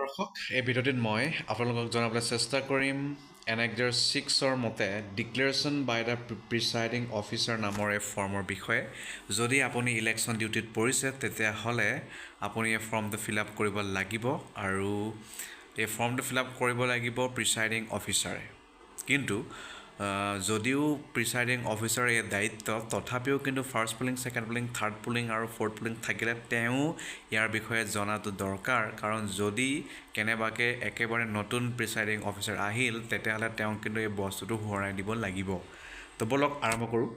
দৰ্শক এই ভিডিঅ'টিত মই আপোনালোকক জনাবলৈ চেষ্টা কৰিম এনেক্সাৰ 6ৰ মতে declaration by the presiding officer নামৰ এই ফৰ্মৰ বিষয়ে যদি আপুনি ইলেকশ্যন ডিউটিত পৰিছে তেতিয়াহ'লে আপুনি এই ফৰ্মটো ফিল আপ কৰিব লাগিব আৰু এই ফৰ্মটো ফিল আপ কৰিব লাগিব প্ৰিচাইডিং অফিচাৰে কিন্তু যদিও প্ৰিচাইডিং অফিচাৰ এই দায়িত্ব তথাপিও কিন্তু first polling second polling third polling আৰু ফ'ৰ্থ পুলিং থাকিলে তেওঁ ইয়াৰ বিষয়ে জনাটো দৰকাৰ কাৰণ যদি কেনেবাকৈ একেবাৰে নতুন প্ৰিচাইডিং অফিচাৰ আহিল তেতিয়াহ'লে তেওঁ কিন্তু এই বস্তুটো সোঁৱৰাই দিব লাগিব তো বলক আৰম্ভ কৰোঁ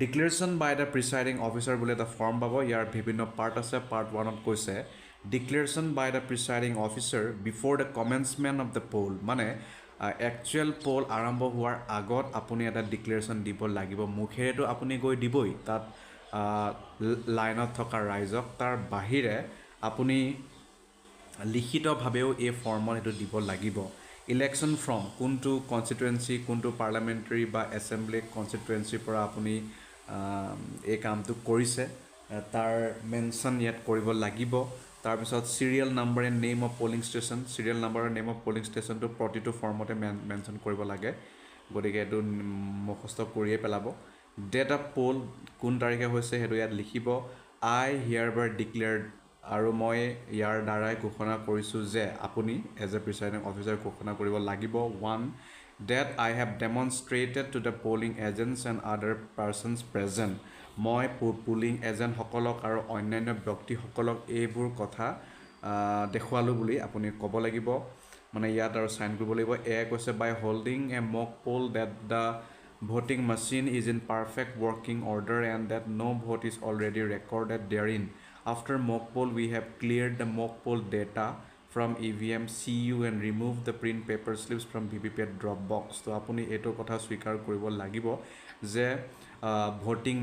declaration by the presiding officer বুলি এটা ফৰ্ম পাব ইয়াৰ বিভিন্ন পাৰ্ট আছে পাৰ্ট 1ত কৈছে declaration by the presiding officer before the commencement of the poll মানে একচুৱেল পোল আৰম্ভ হোৱাৰ আগত আপুনি এটা ডিক্লেৰেশ্যন দিব লাগিব মুখেৰেতো আপুনি গৈ দিবই তাত লাইনত থকা ৰাইজক তাৰ বাহিৰে আপুনি লিখিতভাৱেও এই ফৰ্মত এইটো দিব লাগিব ইলেকশ্যন ফ্ৰম কোনটো কনষ্টিটুৱেঞ্চি কোনটো পাৰ্লামেণ্টাৰী বা এছেম্বলি কনষ্টিটুৱেঞ্চিৰ পৰা আপুনি এই কামটো কৰিছে তাৰ মেনশ্যন ইয়াত কৰিব লাগিব তাৰপিছত serial number and name of polling station serial number আৰু নেম অফ পলিং ষ্টেচনটো প্ৰতিটো ফৰ্মতে মেনশ্যন কৰিব লাগে গতিকে এইটো মুখস্থ কৰিয়ে পেলাব ডেট অফ পোল কোন তাৰিখে হৈছে সেইটো ইয়াত লিখিব আই হিয়াৰ বাই ডিক্লেয়াৰ্ড আৰু মই ইয়াৰ দ্বাৰাই ঘোষণা কৰিছোঁ যে আপুনি এজ এ প্ৰিচাইডিং অফিচাৰ ঘোষণা কৰিব লাগিব 1 that I have demonstrated to the polling agents and other persons present মই পুলিং এজেণ্টসকলক আৰু অন্যান্য ব্যক্তিসকলক এইবোৰ কথা দেখুৱালোঁ বুলি আপুনি ক'ব লাগিব মানে ইয়াত আৰু চাইন কৰিব লাগিব কৈছে by holding a mock poll that the voting machine is in perfect working order and that no' vote is already recorded there in After mock poll, we have cleared the mock poll data from EVM, CU and removed the print paper slips from VVPAT drop box. So, আপুনি এইটো কথা স্বীকাৰ কৰিব লাগিব যে voting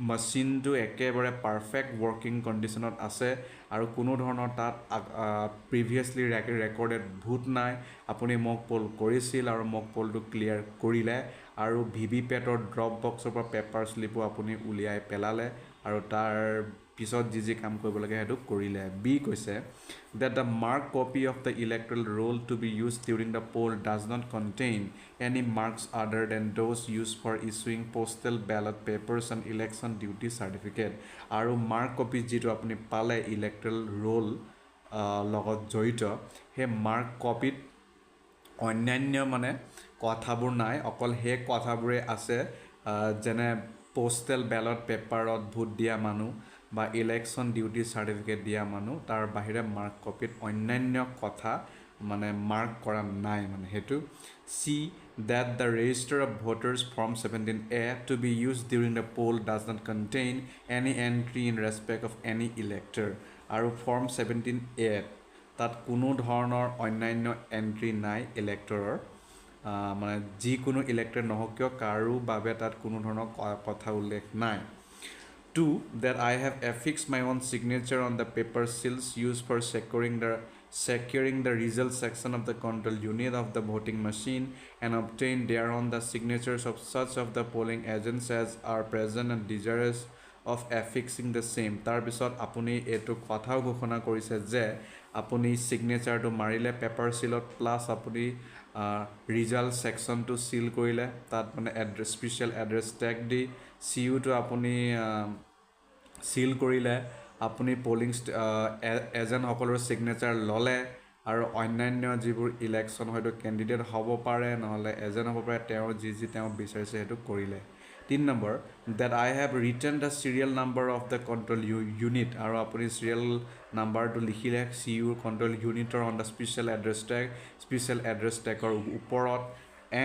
মেচিনটো একেবাৰে perfect working কণ্ডিশ্যনত আছে আৰু কোনো ধৰণৰ তাত প্ৰিভিয়াছলি ৰেকৰ্ডেড ভোট নাই আপুনি মক পোল কৰিছিল আৰু মক পোলটো ক্লিয়াৰ কৰিলে আৰু VVPATৰ ড্ৰপ বক্সৰ পৰা পেপাৰ শ্লিপো আপুনি উলিয়াই পেলালে আৰু তাৰ পিছত যি কাম কৰিব লাগে সেইটো কৰিলে বি কৈছে that the marked copy of the electoral roll to be used during the poll does not contain any marks other than those used for issuing postal ballot papers and election duty certificate আৰু marked copy যিটো আপুনি পালে electoral roll লগত জড়িত সেই marked copyত অন্যান্য মানে কথাবোৰ নাই অকল সেই কথাবোৰে আছে যেনে পোষ্টেল বেলট পেপাৰত ভোট দিয়া মানুহ বা ইলেকশ্যন ডিউটি চাৰ্টিফিকেট দিয়া মানুহ তাৰ বাহিৰে মাৰ্ক কপিত অন্যান্য কথা মানে মাৰ্ক কৰা নাই মানে সেইটো C that the register of voters form 17A to be used during the poll does not contain any entry in respect of any elector আৰু form 17A তাত কোনো ধৰণৰ অন্যান্য এন্ট্ৰি নাই ইলেক্টৰৰ মানে যিকোনো ইলেক্টৰ নহওক কিয় কাৰো বাবে তাত কোনো ধৰণৰ কথা উল্লেখ নাই 2 that I have affixed my own signature on the paper seals used for securing the result section of the control unit of the voting machine and obtained thereon the signatures of such of the polling agents as are present and desirous of affixing the same তাৰপিছত আপুনি এইটো কথাও ঘোষণা কৰিছে যে আপুনি সিগনেচাৰটো মাৰিলে paper সিলত plus আপুনি ৰিজাল্ট সেকশনটো সিল কৰিলে তাত মানে এড্ৰেছ স্পেশাল এড্ৰেছ ট্যাগ দি সিউটো আপুনি সিল কৰিলে আপুনি পোলিং এজেণ্ট সকলৰ সিগনেচাৰ ললে আৰু অন্যান্য যিবোৰ ইলেকশ্যন হয়তো কেণ্ডিডেট হ'ব পাৰে নহলে এজেণ্ট হ'ব পাৰে তেওঁ যি তেওঁ বিচাৰিছে সেইটো কৰিলে 3 number that I have written the serial number of the control unit আৰু আপুনি serial নাম্বাৰটো লিখিলে CU control unitor on the special address tagৰ ওপৰত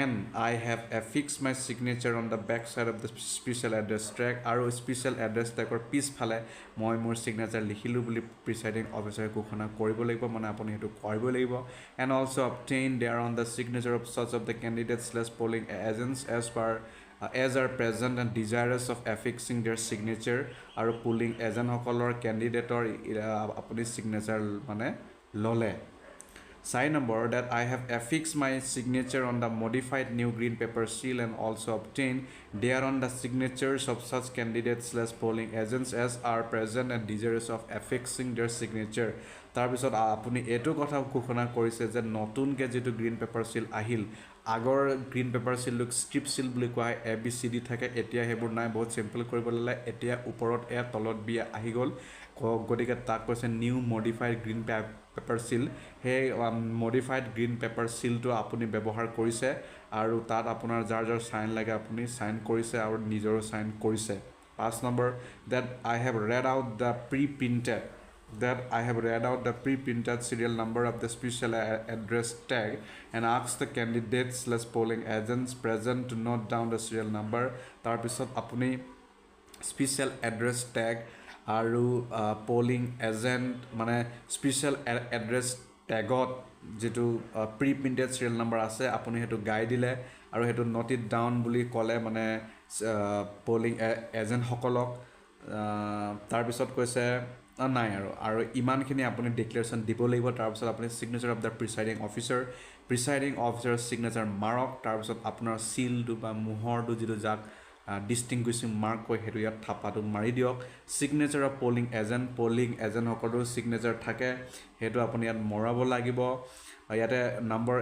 and I have affixed my signature on the back side of the special address tag আৰু special address tagৰ পিছফালে মই মোৰ signature লিখিলো বুলি প্ৰিসাইডিং অফিচাৰ ঘোষণা কৰিব লাগিব মানে আপুনি হেতু কৰিব লাগিব and also obtain there on the signature of such of the candidates/polling agents as are present and desirous of affixing their signature আৰু polling agent সকলৰ candidate আপুনি signature মানে ললে Sign number that I have affixed my signature on the modified new green paper seal and also obtained thereon the signatures of such candidates slash polling agents as are present and desirous of affixing their signature. তাৰপিছত আপুনি এইটো কথা ঘোষণা কৰিছে যে নতুনকৈ যিটো green paper চিল আহিল আগৰ গ্ৰীণ পেপাৰ চিলটোক স্ট্ৰিপ চিল বুলি কোৱা হয় ABCD থাকে এতিয়া সেইবোৰ নাই বহুত চিম্পল কৰিব ল'লে এতিয়া ওপৰত এ তলত বি আহি গ'ল গতিকে তাক কৈছে নিউ মডিফাইড গ্ৰীণ পেপাৰ চিল সেই মডিফাইড গ্ৰীণ পেপাৰ চিলটো আপুনি ব্যৱহাৰ কৰিছে আৰু তাত আপোনাৰ যাৰ যাৰ চাইন লাগে আপুনি চাইন কৰিছে আৰু নিজৰো চাইন কৰিছে 5 number that I have read out the pre-printed serial number of the special address tag and asked the candidates slash polling agents present to note down the serial number. তাৰপিছত আপুনি special address tag আৰু polling agent মানে special address টেগত যিটো pre printed serial number আছে আপুনি সেইটো গাই দিলে আৰু সেইটো নোট ইট ডাউন বুলি ক'লে মানে পলিং এজেণ্টসকলক তাৰপিছত কৈছে নাই আৰু ইমানখিনি আপুনি ডিক্লেৰেশ্যন দিব লাগিব তাৰপিছত আপুনি চিগনেচাৰ অফ দ্য প্ৰিচাইডিং অফিচাৰৰ চিগনেচাৰ মাৰক তাৰপিছত আপোনাৰ চিলটো বা মোহৰটো যিটো যাক ডিষ্টিংগুইছিং মাৰ্ক কয় সেইটো ইয়াত থাপাটো মাৰি দিয়ক চিগনেচাৰ অফ পলিং এজেণ্টসকলৰো চিগনেচাৰ থাকে সেইটো আপুনি ইয়াত মৰাব লাগিব ইয়াতে নম্বৰ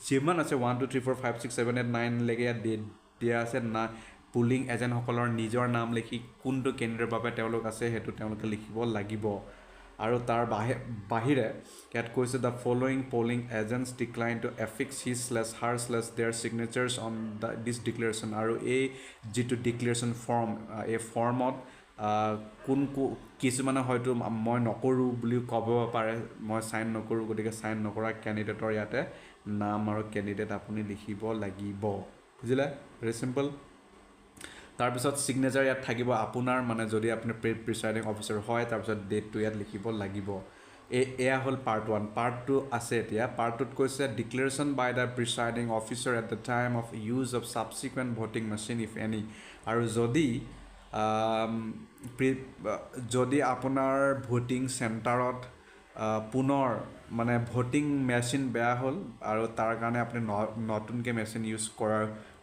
যিমান আছে 1 2 3 4 5 6 7 8 9 লৈকে ইয়াত দিয়া আছে না পুলিং এজেণ্টসকলৰ নিজৰ নাম লিখি কোনটো কেন্দ্ৰৰ বাবে তেওঁলোক আছে সেইটো তেওঁলোকে লিখিব লাগিব আৰু তাৰ বাহিৰে ইয়াত কৈছে the following polling agents decline to affix his slash her slash their signatures on this declaration আৰু এই যিটো ডিক্লেৰেশ্যন ফৰ্ম এই ফৰ্মত কিছুমানে হয়তো মই নকৰোঁ বুলিও ক'ব পাৰে মই চাইন নকৰোঁ গতিকে চাইন নকৰা কেণ্ডিডেটৰ ইয়াতে নাম আৰু কেণ্ডিডেট আপুনি লিখিব লাগিব বুজিলে ভেৰি চিম্পল তাৰপিছত চিগনেচাৰ ইয়াত থাকিব আপোনাৰ মানে যদি আপুনি প্ৰিচাইডিং অফিচাৰ হয় তাৰপিছত ডেটটো ইয়াত লিখিব লাগিব এয়া হ'ল পাৰ্ট 1 পাৰ্ট 2 আছে এতিয়া পাৰ্ট 2ত কৈছে declaration by the presiding officer at the time of use of subsequent voting machine if any আৰু যদি আপোনাৰ ভোটিং চেণ্টাৰত পুনৰ মানে ভোটিং মেচিন বেয়া হ'ল আৰু তাৰ কাৰণে আপুনি নতুনকৈ মেচিন ইউজ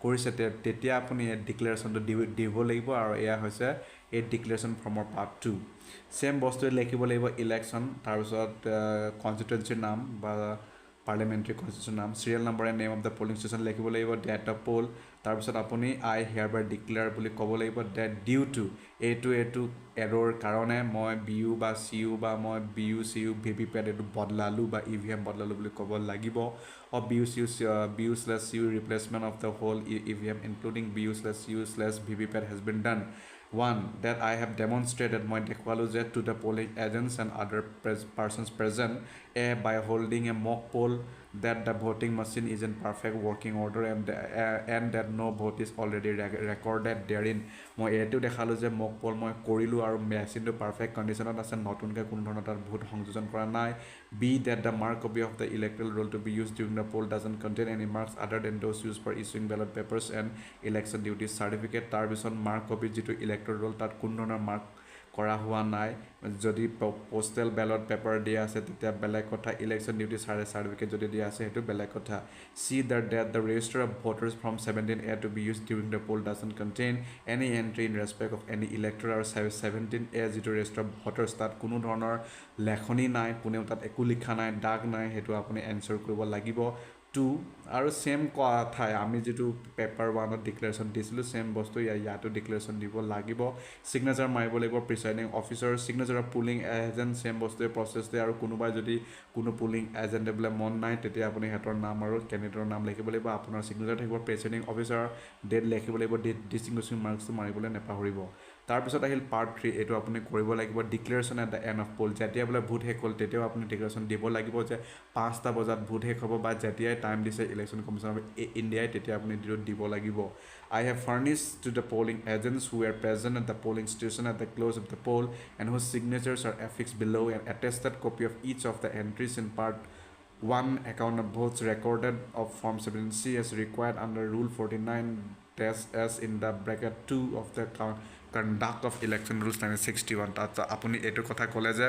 কৰিছে তেতিয়া আপুনি এই ডিক্লেৰেশ্যনটো দিব লাগিব আৰু এয়া হৈছে এই ডিক্লেৰেশ্যন ফৰ্মৰ পাৰ্ট 2 সেম বস্তু লিখিব লাগিব ইলেকশ্যন তাৰপিছত কনষ্টিটুৱেঞ্চিৰ নাম বা পাৰ্লিয়ামেণ্টাৰী কনষ্টিটিউশ্যন নাম serial number and name of the polling station লিখিব লাগিব ডেট অফ পোল তাৰপিছত আপুনি আই হিয়াৰ বাই ডিক্লেয়াৰ বুলি ক'ব লাগিব ডেট ডিউ টু এইটো এৰৰ কাৰণে মই BU বা CU বা মই BU CU VVPAT এইটো বদলালোঁ বা EVM বদলালোঁ বুলি ক'ব লাগিব of BU/CU replacement of the whole EVM including BU/CU/VVPAT has been done 1 that I have demonstrated মই দেখুৱালোঁ যে to the polling agents and other persons present by holding a mock poll that the voting machine is in perfect working order and that no vote is already recorded therein মই এইটো দেখালোঁ যে mock poll মই কৰিলোঁ আৰু মেচিনটো perfect কণ্ডিশ্যনত আছে নতুনকৈ কোনো ধৰণৰ তাত ভোট সংযোজন কৰা নাই B that the mark copy of the electoral roll to be used during the poll doesn't contain any marks other than those used for issuing ballot papers and election duties certificate তাৰপিছত mark copy যিটো electoral roll তাত কোনো ধৰণৰ mark কৰা হোৱা নাই যদি postal ballot paper দিয়া আছে তেতিয়া বেলেগ কথা ইলেকশ্যন ডিউটি চাৰ্টিফিকেট যদি দিয়া আছে সেইটো বেলেগ কথা see the register of voters form 17A to be used during the poll doesn't contain any entry in respect of any elector আৰু 17A যিটো ৰেজিষ্টাৰ অফ ভোটাৰ্ছ তাত কোনো ধৰণৰ লেখনি নাই কোনেও তাত একো লিখা নাই দাগ নাই সেইটো আপুনি এনচাৰ কৰিব লাগিব 2 আৰু সেম কথাই আমি যেটো পেপাৰ 1ত ডিক্লেৰেশ্যন দিছিলোঁ সেম বস্তু ইয়াতো ডিক্লেৰেশ্যন দিব লাগিব সিগনেচাৰ মাৰিব লাগিব presiding officer signature of polling agent same বস্তুৱে প্ৰচেছতে আৰু কোনোবাই যদি কোনো পুলিং এজেণ্টে বোলে মন নাই তেতিয়া আপুনি হেতৰ নাম আৰু কেণ্ডিডেটৰ নাম লিখিব লাগিব আপোনাৰ সিগনেচাৰ থাকিব প্ৰিসাইডিং অফিচাৰ ডেট লিখিব লাগিব ডিষ্টিংগুইছিং মাৰ্কছটো মাৰিবলৈ নেপাহৰিব তাৰপিছত আহিল পাৰ্ট 3 এইটো আপুনি কৰিব লাগিব declaration at the end of poll যেতিয়া বোলে ভোট শেষ হ'ল তেতিয়াও আপুনি ডিক্লেৰেশ্যন দিব লাগিব যে 5টা বজাত ভোট শেষ হ'ব বা যেতিয়াই টাইম দিছে ইলেকশ্যন কমিশ্যন অফ ইণ্ডিয়াই তেতিয়া আপুনি দিব লাগিব I have furnished to the polling agents who were present at the polling station at the close of the poll and whose signatures are affixed below an attested copy of each of the entries in part 1 account of votes recorded of Form 17C as required under Rule 49-S in the bracket 2 of the conduct of election rules 1961 তাত আপুনি এইটো কথা ক'লে যে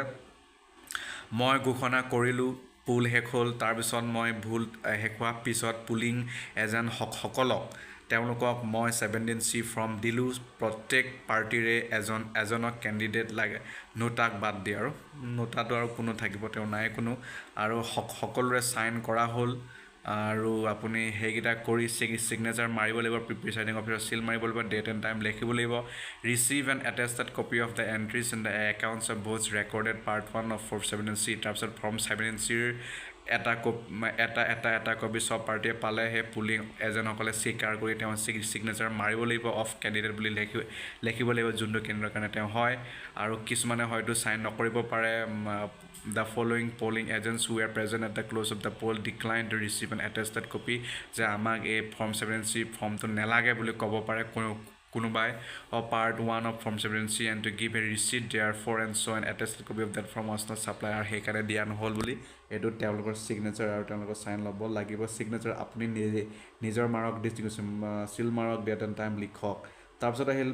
মই ঘোষণা কৰিলোঁ পুল শেষ হ'ল তাৰপিছত মই ভোট শেষ হোৱাৰ পিছত পুলিং এজেণ্ট সকলক তেওঁলোকক মই 17C ফৰ্ম দিলোঁ প্ৰত্যেক পাৰ্টিৰে এজনক কেণ্ডিডেট লাগে নোটাক বাদ দিয়ে আৰু নোটাটো আৰু কোনো থাকিব তেওঁ নাই কোনো আৰু সকলোৰে চাইন কৰা হ'ল আৰু আপুনি সেইকেইটা কৰি ছিগনেচাৰ মাৰিব লাগিব প্ৰিচাইডিং অফিচাৰ চিল মাৰিব লাগিব ডেট এণ্ড টাইম লিখিব লাগিব receive and attested copy of the entries in the accounts of votes recorded part 1 of 17C তাৰপিছত ফৰ্ম 17Cৰ এটা কপি চব পাৰ্টিয়ে পালে সেই পুলিং এজেণ্টসকলে স্বীকাৰ কৰি তেওঁ ছিগনেচাৰ মাৰিব লাগিব অফ কেণ্ডিডেট বুলি লিখিব লাগিব যোনটো কেন্দ্ৰৰ কাৰণে তেওঁ হয় আৰু কিছুমানে হয়তো চাইন নকৰিব পাৰে the following polling agents who are present at the close of the poll decline to receive an attested copy যে আমাক এই ফৰ্ম 17C ফৰ্মটো নেলাগে বুলি ক'ব পাৰে কোনোবাই part 1 of form 17C and to give a receipt there for and so' an attested copy of that form was not supplied আৰু সেইকাৰণে দিয়া নহ'ল বুলি এইটো তেওঁলোকৰ ছিগনেচাৰ আৰু তেওঁলোকৰ চাইন ল'ব লাগিব ছিগনেচাৰ আপুনি নিজৰ মাৰক ডিষ্টিংগুইশ্যন চিল মাৰক ডেট এণ্ড টাইম লিখক তাৰপিছত আহিল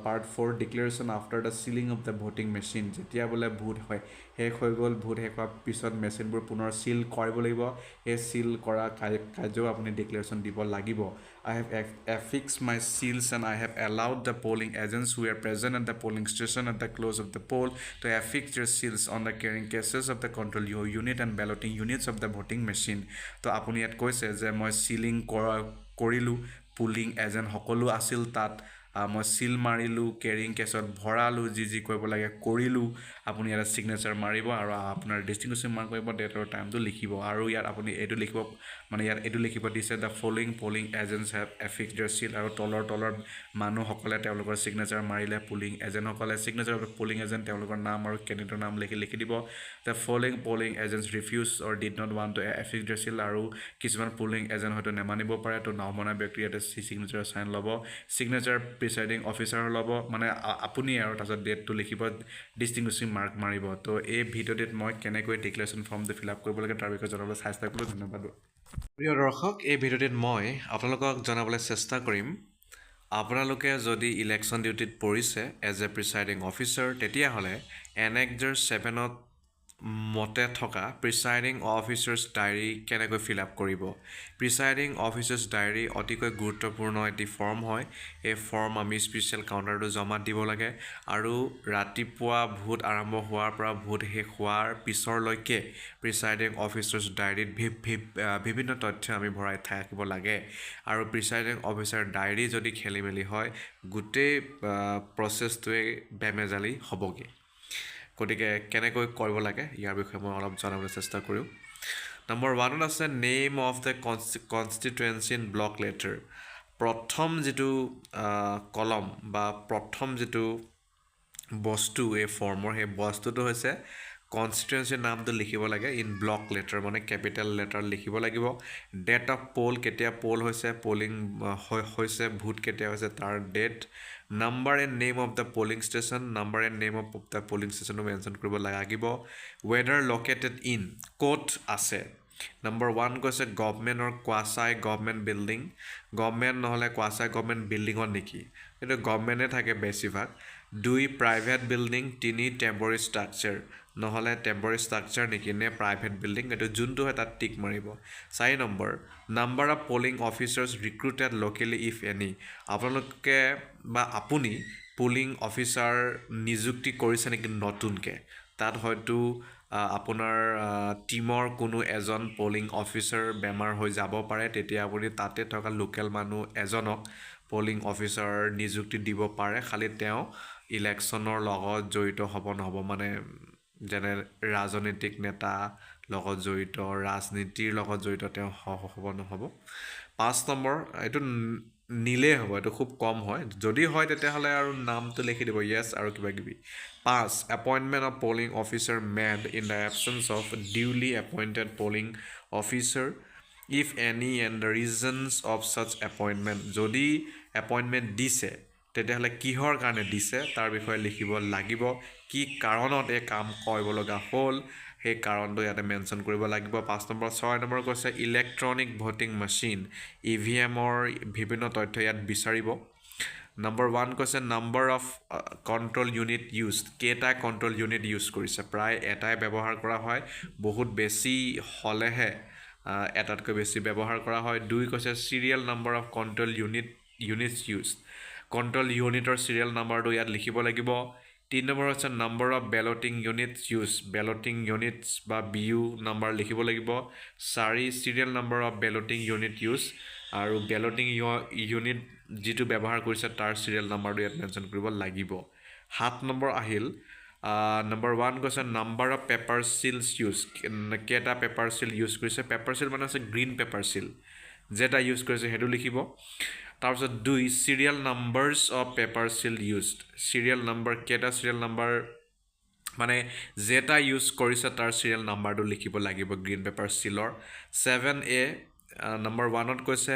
part 4 declaration after the ceiling of the voting machine যেতিয়া বোলে ভোট হয় শেষ হৈ গ'ল ভোট শেষ হোৱাৰ পিছত মেচিনবোৰ পুনৰ চিল কৰিব লাগিব সেই চিল কৰা কাৰ্যও আপুনি ডিক্লেৰেশ্যন দিব লাগিব I have affixed my seals and I have allowed the polling agents who are present at the polling station at the close of the poll to affix their seals on the carrying cases of the control unit and balloting units of the voting machine. তো আপুনি ইয়াত কৈছে যে মই ceiling কৰিলোঁ pulling agent সকলো আছিল তাত মই চিল মাৰিলোঁ কেৰিং কেছত ভৰালোঁ যি কৰিব লাগে কৰিলোঁ আপুনি ইয়াত ছিগনেচাৰ মাৰিব আৰু আপোনাৰ ডিষ্টিংগুইশ্যন মাৰ্ক কৰিব ডেট আৰু টাইমটো লিখিব আৰু ইয়াত আপুনি এইটো লিখিব মানে ইয়াত এইটো লিখিব দিছে the following polling agents have affix their seal আৰু তলৰ মানুহসকলে তেওঁলোকৰ ছিগনেচাৰ মাৰিলে পুলিং এজেণ্টসকলে ছিগনেচাৰ অফ পুলিং এজেণ্ট তেওঁলোকৰ নাম আৰু কেণ্ডিডেটৰ নাম লিখি দিব the following polling agents refuse or did not want to affix their seal আৰু কিছুমান পুলিং এজেণ্ট হয়তো নেমানিব পাৰে তো নমনা ব্যক্তি ইয়াতে ছিগনেচাৰ চাইন ল'ব ছিগনেচাৰ প্ৰিচাইডিং অফিচাৰ ল'ব মানে আপুনি আৰু তাৰপিছত ডেটটো লিখিব ডিষ্টিংগুইশ্বিং মাৰ্ক মাৰিব তো এই ভিডিঅ'টিত মই কেনেকৈ ডিক্লেৰেশ্যন ফৰ্মটো ফিল আপ কৰিব লাগে তাৰ বিষয়ে জনাবলৈ চেষ্টা কৰিলোঁ ধন্যবাদ প্ৰিয় দৰ্শক এই ভিডিঅ'টিত মই আপোনালোকক জনাবলৈ চেষ্টা কৰিম আপোনালোকে যদি ইলেকশ্যন ডিউটিত পৰিছে এজ এ প্ৰিচাইডিং অফিচাৰ তেতিয়াহ'লে এনেক্সাৰ 7ত মতে থকা প্ৰিচাইডিং অফিচাৰ্ছ ডায়েৰী কেনেকৈ ফিল আপ কৰিব প্ৰিচাইডিং অফিচাৰ্ছ ডায়েৰী অতিকৈ গুৰুত্বপূৰ্ণ এটি ফৰ্ম হয় এই ফৰ্ম আমি স্পেচিয়েল কাউণ্টাৰটো জমা দিব লাগে আৰু ৰাতিপুৱা ভোট আৰম্ভ হোৱাৰ পৰা ভোট শেষ হোৱাৰ পিছৰলৈকে প্ৰিচাইডিং অফিচাৰ্ছ ডায়েৰীত বিভিন্ন তথ্য আমি ভৰাই থাকিব লাগে আৰু প্ৰিচাইডিং অফিচাৰ ডায়েৰী যদি খেলি মেলি হয় গোটেই প্ৰচেছটোৱে বেমেজালি হ'বগৈ গতিকে কেনেকৈ কৰিব লাগে ইয়াৰ বিষয়ে মই অলপ জনাবলৈ চেষ্টা কৰিম নম্বৰ 1ত আছে name of the constituency in block letter প্ৰথম যিটো কলম বা প্ৰথম যিটো বস্তু এই ফৰ্মৰ সেই বস্তুটো হৈছে কনষ্টিটুৱেঞ্চিৰ নামটো লিখিব লাগে ইন ব্লক লেটাৰ মানে কেপিটেল লেটাৰ লিখিব লাগিব ডেট অফ পল কেতিয়া পল হৈছে পলিং হৈছে ভোট কেতিয়া হৈছে তাৰ date number and name of the polling station number and name of the polling ষ্টেচনো মেনশ্যন কৰিব লাগিব ৱেডাৰ লোকেটেড ইন ক'ত আছে নম্বৰ 1 কৈছে গভৰ্ণমেণ্ট অৰ কোৱাচাই গভৰ্ণমেণ্ট বিল্ডিং গভৰ্ণমেণ্ট নহ'লে কোৱাচাই গভৰ্ণমেণ্ট বিল্ডিঙত নেকি এইটো গভৰ্ণমেণ্টে থাকে বেছিভাগ 2 প্ৰাইভেট বিল্ডিং 3 টেম্পৰাৰী ষ্ট্ৰাকচাৰ নহ'লে টেম্পৰাৰী ষ্ট্ৰাকচাৰ নেকি নে প্ৰাইভেট বিল্ডিং এইটো যোনটো হয় তাত টিক মাৰিব 4 number number of polling officers recruited locally if any আপোনালোকে বা আপুনি পলিং অফিচাৰ নিযুক্তি কৰিছে নেকি নতুনকৈ তাত হয়তো আপোনাৰ টিমৰ কোনো এজন পলিং অফিচাৰ বেমাৰ হৈ যাব পাৰে তেতিয়া আপুনি তাতে থকা লোকেল মানুহ এজনক পলিং অফিচাৰ নিযুক্তি দিব পাৰে খালি তেওঁ ইলেকশ্যনৰ লগত জড়িত হ'ব নহ'ব মানে যেনে ৰাজনৈতিক নেতা লগত জড়িত ৰাজনীতিৰ লগত জড়িত তেওঁ হ'ব নহ'ব 5 নম্বৰ এইটো নিলেই হ'ব এইটো খুব কম হয় যদি হয় তেতিয়াহ'লে আৰু নামটো লিখি দিব য়েছ আৰু কিবা কিবি 5 appointment of polling officer made in the absence of duly appointed polling officer if any and the reasons of such appointment যদি এপইণ্টমেণ্ট দিছে তেতিয়াহ'লে কিহৰ কাৰণে দিছে তাৰ বিষয়ে লিখিব লাগিব কি কাৰণত এই কাম কৰিব লগা হ'ল সেই কাৰণটো ইয়াতে মেনশ্যন কৰিব লাগিব 5 নম্বৰ 6 নম্বৰ কৈছে ইলেক্ট্ৰনিক ভোটিং মেচিন EVMৰ বিভিন্ন তথ্য ইয়াত বিচাৰিব নম্বৰ 1 কৈছে number of control unit used, কেইটা কণ্ট্ৰল ইউনিট ইউজ কৰিছে, প্ৰায় এটাই ব্যৱহাৰ কৰা হয়, বহুত বেছি হ'লেহে এটাতকৈ বেছি ব্যৱহাৰ কৰা হয়। 2 কৈছে serial number of control units use, control ইউনিটৰ চিৰিয়েল নাম্বাৰটো ইয়াত লিখিব লাগিব। 3 নম্বৰ হৈছে number of belting units use, belting units বা BU নাম্বাৰ লিখিব লাগিব। 4 serial number of belting unit use, আৰু বেলটিং ইউনিট যিটো ব্যৱহাৰ কৰিছে তাৰ চিৰিয়েল নাম্বাৰটো ইয়াত মেনশ্যন কৰিব লাগিব। 7 নম্বৰ আহিল নম্বৰ 1 কৈছে number of paper seals use, কেইটা পেপাৰ চিল ইউজ কৰিছে, পেপাৰ চিল মানে আছে গ্ৰীণ পেপাৰ চিল, যেটা ইউজ কৰিছে সেইটো লিখিব। তাৰপিছত 2 serial numbers of paper seal used, serial number কেইটা চিৰিয়েল নাম্বাৰ মানে যেটা ইউজ কৰিছে তাৰ চিৰিয়েল নাম্বাৰটো লিখিব লাগিব গ্ৰীণ পেপাৰ চিলৰ। 7A নম্বৰ 1ত কৈছে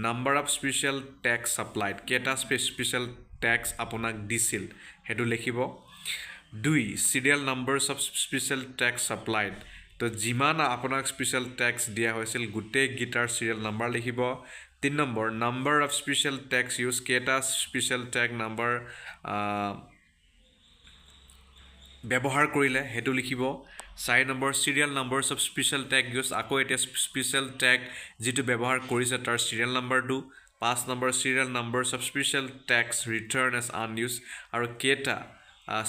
number of special tags supplied, কেইটা স্পেচিয়েল টেক্স আপোনাক দিছিল সেইটো লিখিব। 2 serial numbers of special tags supplied, তো যিমান আপোনাক স্পেচিয়েল টেক্স দিয়া হৈছিল গোটেইকেইটাৰ চিৰিয়েল নাম্বাৰ লিখিব। 3 number number of special tags used, কেইটা স্পেচিয়েল টেক্স নাম্বাৰ ব্যৱহাৰ কৰিলে সেইটো লিখিব। 4 number serial numbers of special tag used, আকৌ এতিয়া স্পেচিয়েল টেগ যিটো ব্যৱহাৰ কৰিছে তাৰ চিৰিয়েল নাম্বাৰটো। 5 number serial numbers of special tags return as unused, আৰু কেইটা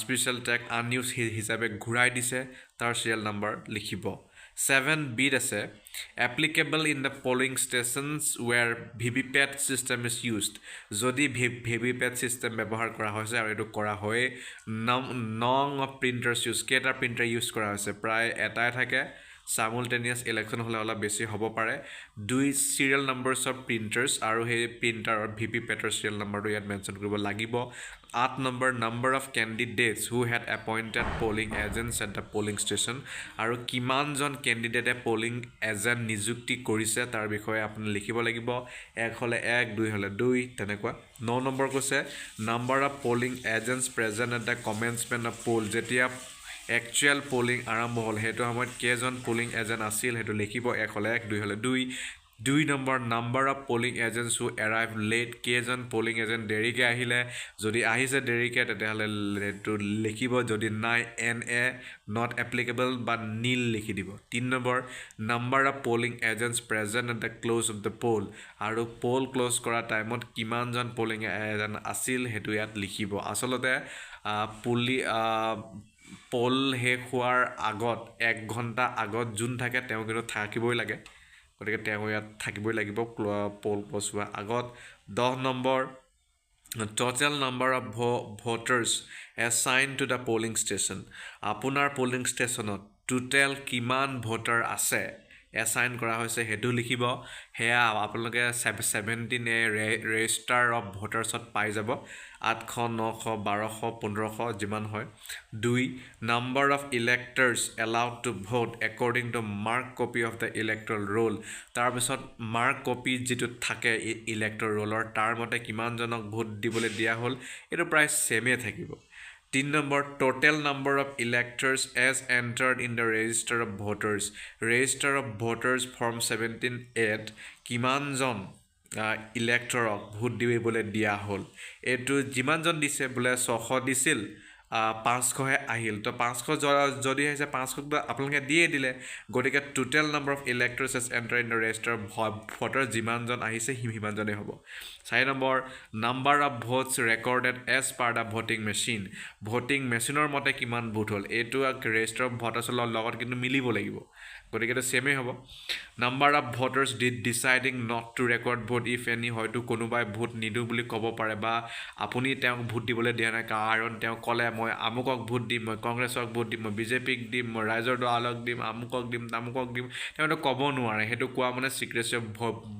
স্পেচিয়েল টেগ আনইউজ হিচাপে ঘূৰাই দিছে তাৰ চিৰিয়েল নাম্বাৰ লিখিব। 7Bত আছে applicable in the polling stations where VVPAT system is used, যদি VVPAT ছিষ্টেম ব্যৱহাৰ কৰা হৈছে আৰু এইটো কৰা হয়েই। নং অফ প্ৰিণ্টাৰ্ছ ইউজ, কেইটা প্ৰিণ্টাৰ ইউজ কৰা হৈছে, প্ৰায় এটাই থাকে, ছাইমুলটেনিয়াছ ইলেকশ্যন হ'লে অলপ বেছি হ'ব পাৰে। 2 চিৰিয়েল নাম্বাৰছ অফ প্ৰিণ্টাৰ্ছ, আৰু সেই প্ৰিণ্টাৰৰ VVPATৰ চিৰিয়েল নাম্বাৰটো ইয়াত মেনশ্যন কৰিব লাগিব। 8 number number of candidates who had appointed polling agents at the polling station, আৰু কিমানজন কেণ্ডিডেটে পলিং এজেণ্ট নিযুক্তি কৰিছে তাৰ বিষয়ে আপুনি লিখিব লাগিব। 1 হ'লে 1, 2 হ'লে 2, তেনেকুৱা। 9 নম্বৰ কৈছে number of polling agents present at the commencement of poll, যেতিয়া একচুৱেল পলিং আৰম্ভ হ'ল সেইটো সময়ত কেইজন পলিং এজেণ্ট আছিল সেইটো লিখিব। 1 হ'লে 1, 2 হ'লে 2। 2 number number of polling agents who arrive late, কেইজন পলিং এজেণ্ট দেৰিকৈ আহিলে, যদি আহিছে দেৰিকৈ তেতিয়াহ'লে সেইটো লিখিব, যদি নাই NA নট এপ্লিকেবল বা নীল লিখি দিব। 3 number number of polling agents present at the close of the poll, আৰু পল ক্ল'জ কৰা টাইমত কিমানজন পলিং এজেণ্ট আছিল সেইটো ইয়াত লিখিব। আচলতে পল শেষ হোৱাৰ আগত 1 ঘণ্টা আগত যোন থাকে তেওঁ কিন্তু থাকিবই লাগে, গতিকে তেওঁ ইয়াত থাকিবই লাগিব পল ক্ল'জ হোৱাৰ আগত। 10 number total number of voters assign two the polling station, আপোনাৰ পলিং ষ্টেচনত টোটেল কিমান ভোটাৰ আছে এছাইন কৰা হৈছে সেইটো লিখিব। সেয়া আপোনালোকে 17A ৰেজিষ্টাৰ অফ ভোটাৰ্ছত পাই যাব, 800, 900, 1200, 1500 যিমান হয়। 2 number of electors allowed to vote according to mark copy of the electoral roll, তাৰপিছত মাৰ্ক কপি যিটো থাকে ইলেক্ট্ৰল ৰোলৰ তাৰ মতে কিমানজনক ভোট দিবলৈ দিয়া হ'ল, এইটো প্ৰায় ছেমেই থাকিব। 3 number total number of electors as entered in the register of voters, register of voters form 17A কিমানজন ইলেক্টৰক ভোট দিবলৈ দিয়া হ'ল, এইটো যিমানজন দিছে বোলে 600 দিছিল, 500হে আহিল, তো 500 যদি আহিছে 500 আপোনালোকে দিয়ে দিলে, গতিকে total number of electors as enter in the register of voter যিমানজন আহিছে সিমানজনেই হ'ব। 4 number number of votes recorded as per the voting machine, voting মেচিনৰ মতে কিমান ভোট হ'ল, এইটো ৰেজিষ্টাৰ অফ ভোটাৰ্ছৰ লগত কিন্তু মিলিব লাগিব, গতিকে এইটো ছেমেই হ'ব। Number of voters deciding not to record vote if any, হয়তো কোনোবাই ভোট নিদিওঁ বুলি ক'ব পাৰে বা আপুনি তেওঁক ভোট দিবলৈ দিয়া নাই কাৰণ তেওঁ ক'লে মই আমুকক ভোট দিম, মই কংগ্ৰেছক ভোট দিম, মই BJPক দিম, মই ৰাইজৰ দলক দিম, আমুকক দিম তামুকক দিম, তেওঁতো ক'ব নোৱাৰে, সেইটো কোৱা মানে চিক্ৰেচি অফ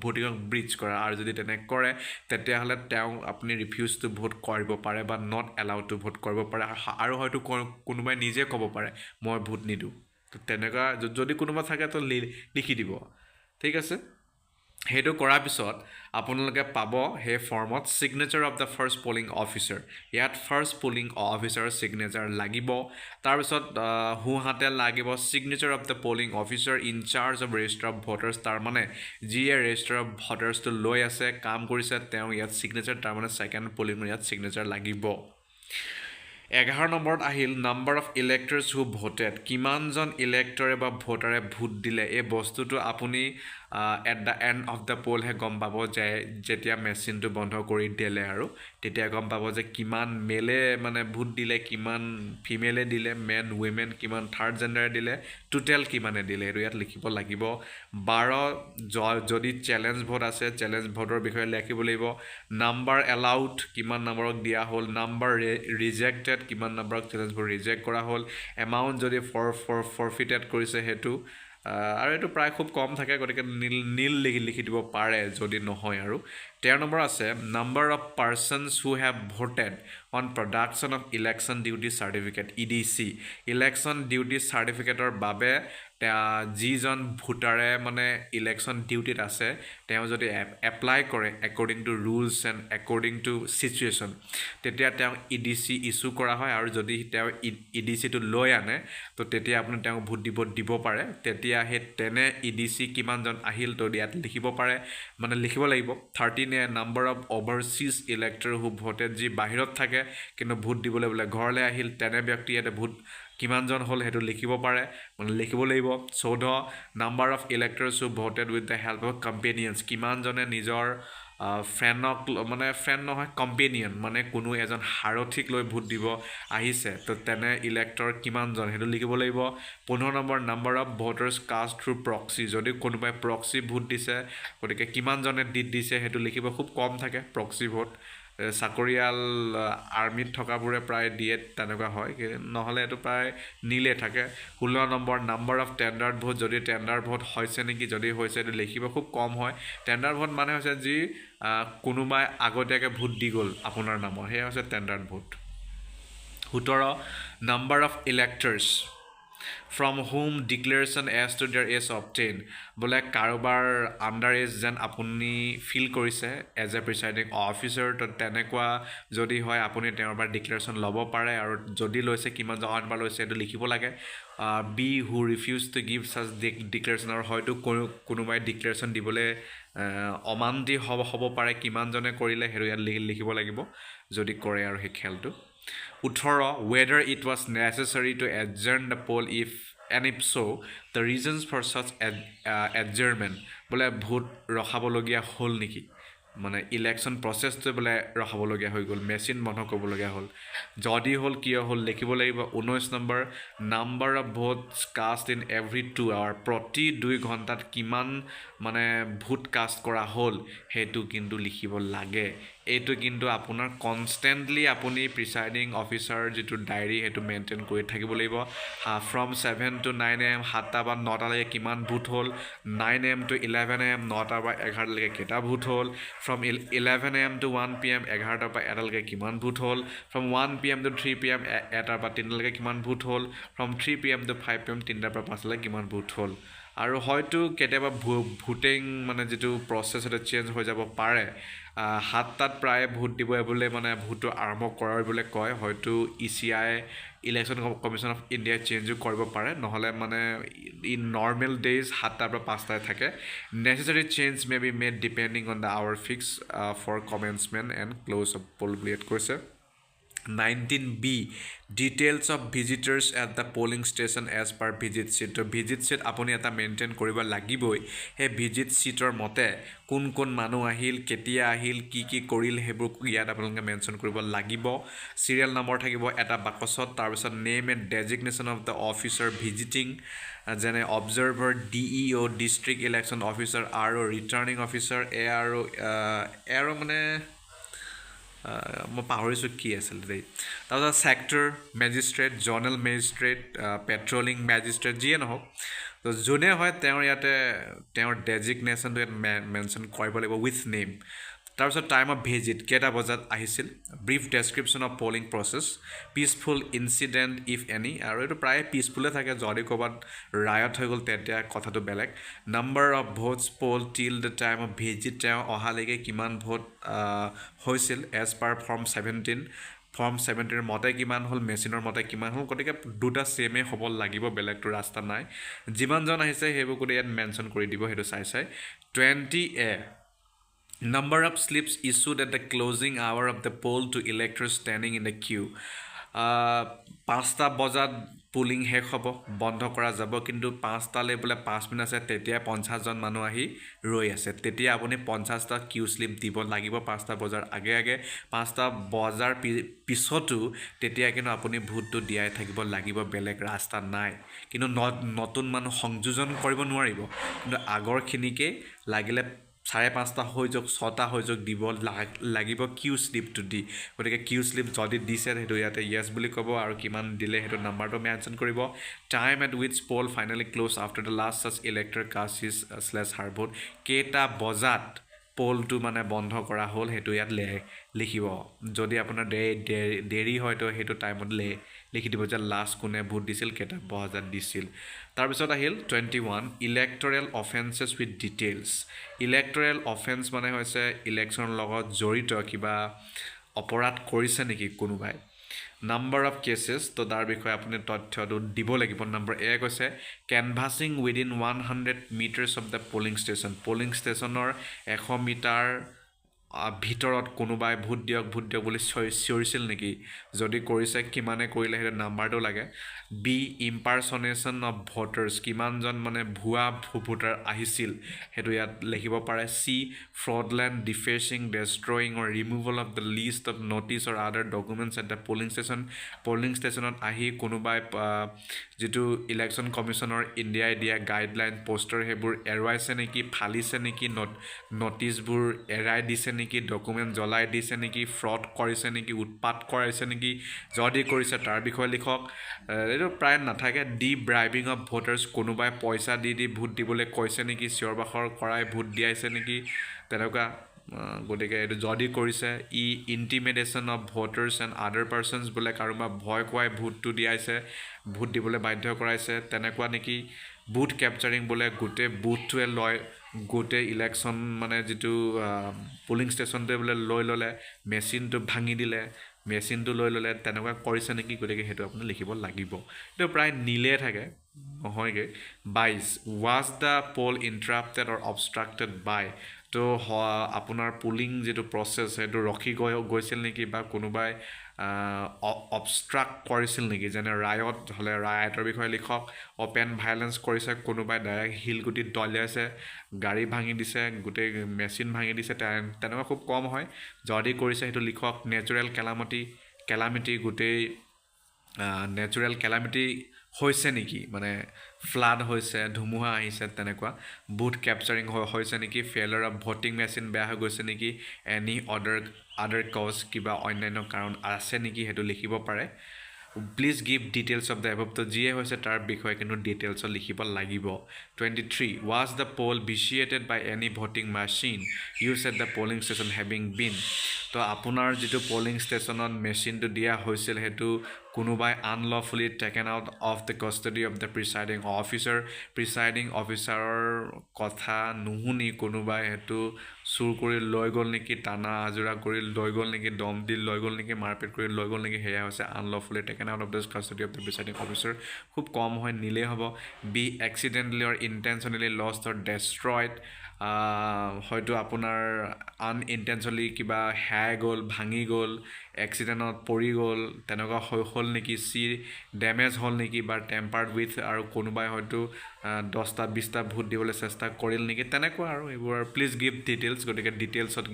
ভোটিঙক ব্ৰিচ কৰা, আৰু যদি তেনে কৰে তেতিয়াহ'লে তেওঁ আপুনি ৰিফিউজ টু ভোট কৰিব পাৰে বা নট এলাউড টু ভোট কৰিব পাৰে, আৰু হয়তো কোনোবাই নিজে ক'ব পাৰে মই ভোট নিদিওঁ, তো তেনেকুৱা যদি কোনোবা থাকে তো লিখি দিব, ঠিক আছে। সেইটো কৰাৰ পিছত আপোনালোকে পাব সেই ফৰ্মত signature of the first polling officer ইয়াত ফাৰ্ষ্ট পলিং অফিচাৰৰ ছিগনেচাৰ লাগিব তাৰপিছত সোঁহাতে লাগিব signature of the polling officer in charge of register of voters তাৰমানে যিয়ে ৰেজিষ্টাৰ অফ ভোটাৰ্ছটো লৈ আছে কাম কৰিছে তেওঁ ইয়াত ছিগনেচাৰ তাৰমানে ছেকেণ্ড পলিঙৰ ইয়াত ছিগনেচাৰ লাগিব 11 নম্বৰত আহিল number of electors who voted কিমানজন ইলেক্টৰে বা ভোটাৰে ভোট দিলে এই বস্তুটো আপুনি at the end of the পলহে গম পাব যে যেতিয়া মেচিনটো বন্ধ কৰি দিলে আৰু তেতিয়া গম পাব যে কিমান মেলে মানে ভোট দিলে কিমান ফিমেলে দিলে মেন উইমেন কিমান থাৰ্ড জেণ্ডাৰে দিলে টোটেল কিমানে দিলে এইটো ইয়াত লিখিব লাগিব 12 যদি চেলেঞ্জ ভোট আছে চেলেঞ্জ ভোটৰ বিষয়ে লিখিব লাগিব নাম্বাৰ এলাউড কিমান নম্বৰক দিয়া হ'ল নাম্বাৰ ৰিজেক্টেড কিমান নম্বৰক চেলেঞ্জ ভোট ৰিজেক্ট কৰা হ'ল এমাউণ্ট যদি ফৰফিটেড কৰিছে সেইটো আৰু এইটো প্ৰায় খুব কম থাকে গতিকে নীল লিখি দিব পাৰে যদি নহয় আৰু 13 নম্বৰ আছে number of persons who have voted on production of election duty certificate EDC election duty চাৰ্টিফিকেটৰ বাবে যিজন ভোটাৰে মানে ইলেকশ্যন ডিউটিত আছে তেওঁ যদি এপ্লাই কৰে according to rules and according to situation তেতিয়া তেওঁক EDC ইছ্যু কৰা হয় আৰু যদি তেওঁ EDCটো লৈ আনে তো তেতিয়া আপুনি তেওঁক ভোট দিব পাৰে তেতিয়া সেই তেনে EDC কিমানজন আহিল তো ইয়াত লিখিব পাৰে মানে লিখিব লাগিব 13 number of overseas elector who voted যি বাহিৰত থাকে কিন্তু ভোট দিবলৈ বোলে ঘৰলৈ আহিল তেনে ব্যক্তি ইয়াতে ভোট কিমানজন হ'ল সেইটো লিখিব পাৰে মানে লিখিব লাগিব 14 number of electors who voted with the help of companions কিমানজনে নিজৰ ফ্ৰেণ্ডক মানে ফ্ৰেণ্ড নহয় কম্পেনিয়ন মানে কোনো এজন সাৰথিক লৈ ভোট দিব আহিছে তো তেনে ইলেক্টৰ কিমানজন সেইটো লিখিব লাগিব 15 number of voters caste through proxy যদি কোনোবাই প্ৰক্সি ভোট দিছে গতিকে কিমানজনে দিছে সেইটো লিখিব খুব কম থাকে প্ৰক্সি ভোট চাকৰিয়াল আৰ্মিত থকাবোৰে প্ৰায় দিয়ে তেনেকুৱা হয় নহ'লে এইটো প্ৰায় নীলে থাকে 16 নাম্বাৰ অফ টেণ্ডাৰ্ড ভোট যদি টেণ্ডাৰ ভোট হৈছে নেকি যদি হৈছে এইটো লিখিব খুব কম হয় টেণ্ডাৰ ভোট মানে হৈছে যি কোনোবাই আগতীয়াকৈ ভোট দি গ'ল আপোনাৰ নামৰ সেয়া হৈছে tendered vote 17 number of electors from whom declaration as to their age obtained বোলে কাৰোবাৰ আণ্ডাৰ এজ যেন আপুনি ফিল কৰিছে এজ এ প্ৰিচাইডিং অফিচাৰ তো তেনেকুৱা যদি হয় আপুনি তেওঁৰ পৰা ডিক্লেৰেশ্যন ল'ব পাৰে আৰু যদি লৈছে কিমান জনবাৰ লৈছে সেইটো লিখিব লাগে B who refuse to give such declaration আৰু হয়তো কোনোবাই ডিক্লেৰেশ্যন দিবলৈ অমান্তি হ'ব পাৰে কিমানজনে কৰিলে সেইটো ইয়াত লিখিব লাগিব যদি কৰে আৰু সেই খেলটো 18 whether it was necessary to adjourn the poll if and if so the reasons for such adjournment বোলে ভোট ৰখাবলগীয়া হ'ল নেকি মানে ইলেকশ্যন প্ৰচেছটো বোলে ৰখাবলগীয়া হৈ গ'ল মেচিন বন্ধ কৰিবলগীয়া হ'ল যদি হ'ল কিয় হ'ল লিখিব লাগিব 19 number of votes cast in every 2 hour প্ৰতি 2 ঘণ্টাত কিমান মানে ভোট কাষ্ট কৰা হ'ল সেইটো কিন্তু লিখিব লাগে এইটো কিন্তু আপোনাৰ কনষ্টেণ্টলি আপুনি প্ৰিচাইডিং অফিচাৰ যিটো ডায়েৰী সেইটো মেইনটেইন কৰি থাকিব লাগিব ফ্ৰম 7 to 9 AM 7টা বা 9টালৈকে কিমান ভোট হ'ল 9 AM to 11 AM 9টা বা 11টালৈকে কেইটা ভোট হ'ল ফ্ৰম 11 AM to 1 PM 11টাৰ পৰা 1টালৈকে কিমান ভোট হ'ল ফ্ৰম 1 PM to 3 PM 1টাৰ পৰা 3টালৈকে কিমান ভোট হ'ল ফ্ৰম 3 PM to 5 PM 3টাৰ পৰা 5টালৈকে কিমান ভোট হ'ল আৰু হয়তো কেতিয়াবা ভোটিং মানে যিটো প্ৰচেছ সেইটো চেঞ্জ হৈ যাব পাৰে 7টাত প্ৰায় ভোট দিব বোলে মানে ভোটটো আৰম্ভ কৰাৰ বোলে কয় হয়তো ECI ইলেকশ্যন কমিশ্যন অফ ইণ্ডিয়াই চেঞ্জো কৰিব পাৰে নহ'লে মানে ইন নৰ্মেল ডেইজ 7টাৰ পৰা 5টাই থাকে necessary change may be made depending on the hour fix for commencement and close of poll বুলি ইয়াত কৈছে 19B details of visitors at the polling station as per visit sheet তো visit sheet আপুনি এটা maintain কৰিব লাগিবই সেই visit ছিটৰ মতে কোন মানুহ আহিল কেতিয়া আহিল কি কৰিল সেইবোৰ ইয়াত আপোনালোকে মেনশ্যন কৰিব লাগিব চিৰিয়েল নম্বৰ থাকিব এটা বাকচত তাৰপিছত name and designation of the officer visiting যেনে observer DEO district election officer আৰু ৰিটাৰ্ণিং অফিচাৰ আৰু মানে মই পাহৰিছোঁ কি আছিল দেই তাৰপিছত sector magistrate zonal magistrate patrolling magistrate যিয়ে নহওক তো যোনে হয় তেওঁৰ ইয়াতে তেওঁৰ ডেজিগনেশ্যনটো ইয়াত মেনশ্যন কৰিব লাগিব উইথ নেম তাৰপিছত টাইম অফ ভিজিট কেইটা বজাত আহিছিল, brief description of polling process, peaceful incident if any, আৰু এইটো প্ৰায় পিচফুলে থাকে, যদি ক'ৰবাত ৰায়ত হৈ গ'ল তেতিয়া কথাটো বেলেগ। নাম্বাৰ অফ ভোটছ পল টিল দ্য টাইম অফ ভিজিট, তেওঁ অহালৈকে কিমান ভোট হৈছিল এজ পাৰ ফৰ্ম 17, ফৰ্ম 17ৰ মতে কিমান হ'ল, মেচিনৰ মতে কিমান হ'ল, গতিকে দুটা ছেমেই হ'ব লাগিব, বেলেগটো ৰাস্তা নাই। যিমানজন আহিছে সেইবোৰ গোটেই ইয়াত মেনশ্যন কৰি দিব, সেইটো চাই 20A number of slips issued at the closing hour of the poll to electors standing in the queue. 5টা বজাত পুলিং শেষ হ'ব, বন্ধ কৰা যাব, কিন্তু 5টালৈ বোলে 5 মিনিট আছে, তেতিয়া 50জন মানুহ আহি ৰৈ আছে, তেতিয়া আপুনি 50টা কিউ শ্লিপ দিব লাগিব 5টা বজাৰ আগে আগে। 5টা বজাৰ পিছতো তেতিয়া কিন্তু আপুনি ভোটটো দিয়াই থাকিব লাগিব, বেলেগ ৰাস্তা নাই। কিন্তু নতুন মানুহ সংযোজন কৰিব নোৱাৰিব, কিন্তু আগৰখিনিকেই লাগিলে 5:30 হৈ যাওক, 6টা হৈ যাওক, দিব লাগিব কিউ শ্লিপটো দি। গতিকে কিউ শ্লিপ যদি দিছে সেইটো ইয়াতে য়েছ বুলি ক'ব, আৰু কিমান দিলে সেইটো নাম্বাৰটো মেনশ্যন কৰিব। Time at which poll finally close after the last such elector cast his / her vote, কেইটা বজাত পলটো মানে বন্ধ কৰা হ'ল সেইটো ইয়াত লিখিব। যদি আপোনাৰ দেৰি হয় তো সেইটো টাইমত লিখি দিব যে লাষ্ট কোনে ভোট দিছিল, কেইটা বজাত দিছিল। তাৰপিছত আহিল 21 electoral offences with details. Electoral offence মানে হৈছে ইলেকশ্যনৰ লগত জড়িত কিবা অপৰাধ কৰিছে নেকি কোনোবাই। নাম্বাৰ অফ কেছেছ, তো তাৰ বিষয়ে আপুনি তথ্যটো দিব লাগিব। নম্বৰ এ কৈছে canvassing within 100 meters of the polling station, polling ষ্টেচনৰ 100 মিটাৰ ভিতৰত কোনোবাই ভোট দিয়ক বুলি চিঞৰিছিল নেকি, যদি কৰিছে কিমানে কৰিলে সেইটো নাম্বাৰটো লাগে। বি ইম্পাৰচনেশ্যন অফ ভোটাৰ্ছ, কিমানজন মানে ভুৱা ভোটাৰ আহিছিল সেইটো ইয়াত লিখিব পাৰে। C fraudulent defacing destroying or removal of the list of notices or other documents at the polling station, polling ষ্টেচনত আহি কোনোবাই যিটো ইলেকশ্যন কমিশ্যনৰ ইণ্ডিয়াই দিয়া গাইডলাইন প'ষ্টাৰ সেইবোৰ এৰুৱাইছে নেকি, ফালিছে নেকি, ন'টিছবোৰ এৰাই দিছে নেকি, ডকুমেণ্ট জ্বলাই দিছে নেকি, ফ্ৰড কৰিছে নেকি, উৎপাত কৰাইছে নেকি, যদি কৰিছে তাৰ বিষয়ে লিখক। এইটো প্ৰায় নাথাকে। ডি ব্ৰাইবিং অফ ভোটাৰ্ছ, কোনোবাই পইচা দি ভোট দিবলৈ কৈছে নেকি, চিঞৰ বাখৰ কৰাই ভোট দিয়াইছে নেকি, তেনেকুৱা। গতিকে এইটো যদি কৰিছে। E intimidation of voters and other persons, বোলে কাৰোবাক ভয় খুৱাই ভোটটো দিয়াইছে, ভোট দিবলৈ বাধ্য কৰাইছে, তেনেকুৱা নেকি। বুথ কেপচাৰিং, বোলে গোটেই বুথটোৱে লয়, গোটেই ইলেকশ্যন মানে যিটো পলিং ষ্টেচনটোৱে বোলে লৈ ল'লে, মেচিনটো ভাঙি দিলে, মেচিনটো লৈ ল'লে, তেনেকুৱা কৰিছে নেকি, গতিকে সেইটো আপুনি লিখিব লাগিব। এইটো প্ৰায় নীলে থাকে, নহয়গৈ। 22 ৱাজ দ্য পল ইণ্টাৰাপ্টেড অৰ অবষ্ট্ৰাক্টেড বাই, তো আপোনাৰ পুলিং যিটো প্ৰচেছ সেইটো ৰখি গৈছিল নেকি, বা কোনোবাই অবষ্ট্ৰাক্ট কৰিছিল নেকি, যেনে ৰায়ত হ'লে ৰায়তৰ বিষয়ে লিখক। অ'পেন ভাইলেঞ্চ কৰিছে, কোনোবাই ডাইৰেক্ট শিলগুটিত দলিয়াইছে, গাড়ী ভাঙি দিছে, গোটেই মেচিন ভাঙি দিছে, তেনেকুৱা খুব কম হয়। যদি কৰিছে সেইটো লিখক। নেচাৰেল কেলামিটি, গোটেই নেচাৰেল কেলামিটি হৈছে নেকি, মানে ফ্লাড হৈছে, ধুমুহা আহিছে, তেনেকুৱা। বুথ কেপচাৰিং হৈছে নেকি, ফেইলাৰ অফ ভোটিং মেচিন বেয়া হৈ গৈছে নেকি, এনি আদাৰ কজ, কিবা অন্যান্য কাৰণ আছে নেকি, সেইটো লিখিব পাৰে। Please give details of the above, তো যিয়ে হৈছে তাৰ বিষয়ে কিন্তু ডিটেইলছত লিখিব লাগিব। 23 was the poll vitiated by any voting machine use at the polling station having been, তো আপোনাৰ যিটো পলিং ষ্টেচনত মেচিনটো দিয়া হৈছিল সেইটো কোনোবাই unlawfully taken out of the custody of the presiding officer, presiding অফিচাৰৰ কথা নুশুনি কোনোবাই সেইটো চুৰ কৰি লৈ গ'ল নেকি, টানা আজোৰা কৰি লৈ গ'ল নেকি, দম দি লৈ গ'ল নেকি, মাৰপিট কৰি লৈ গ'ল নেকি, সেয়া হৈছে unlawfully taken out of the custody of the presiding officer, খুব কম হয়, নীলেই হ'ব। Be accidentally or intentionally lost or destroyed, হয়তো আপোনাৰ আনইণ্টেনশ্যনেলি কিবা হেৰাই গ'ল, ভাঙি গ'ল, এক্সিডেণ্টত পৰি গ'ল, তেনেকুৱা হ'ল নেকি। চি ডেমেজ হ'ল নেকি, বা টেম্পাৰ্ড উইথ, আৰু কোনোবাই হয়তো 10টা 20টা ভোট দিবলৈ চেষ্টা কৰিল নেকি, তেনেকুৱা আৰু এইবোৰ। প্লিজ গিভ ডিটেইলছ, গতিকে ডিটেইলছত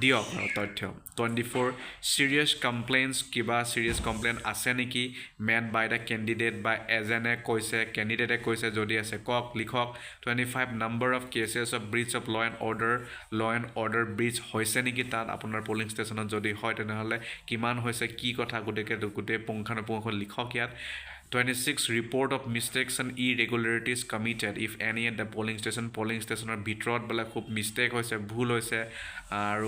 দিয়ক আৰু তথ্য। 24 ছিৰিয়াছ কমপ্লেইনছ, কিবা ছিৰিয়াছ কমপ্লেইন আছে নেকি মেড বাই দ্য কেণ্ডিডেট, বা এজেনে কৈছে, কেণ্ডিডেটে কৈছে, যদি আছে কওক, লিখক। 25 number of cases of breach of law and order breach হৈছে নেকি তাত আপোনাৰ পলিং ষ্টেচনত, যদি হয় তেনেহ'লে কিমান হৈছে, কি কথা, গতিকে গোটেই পুংখানুপুংখ লিখক ইয়াত। 26 report of mistakes and irregularities committed if any at the polling stationer ভিতৰত বোলে খুব মিষ্টেক হৈছে ভুল হৈছে আৰু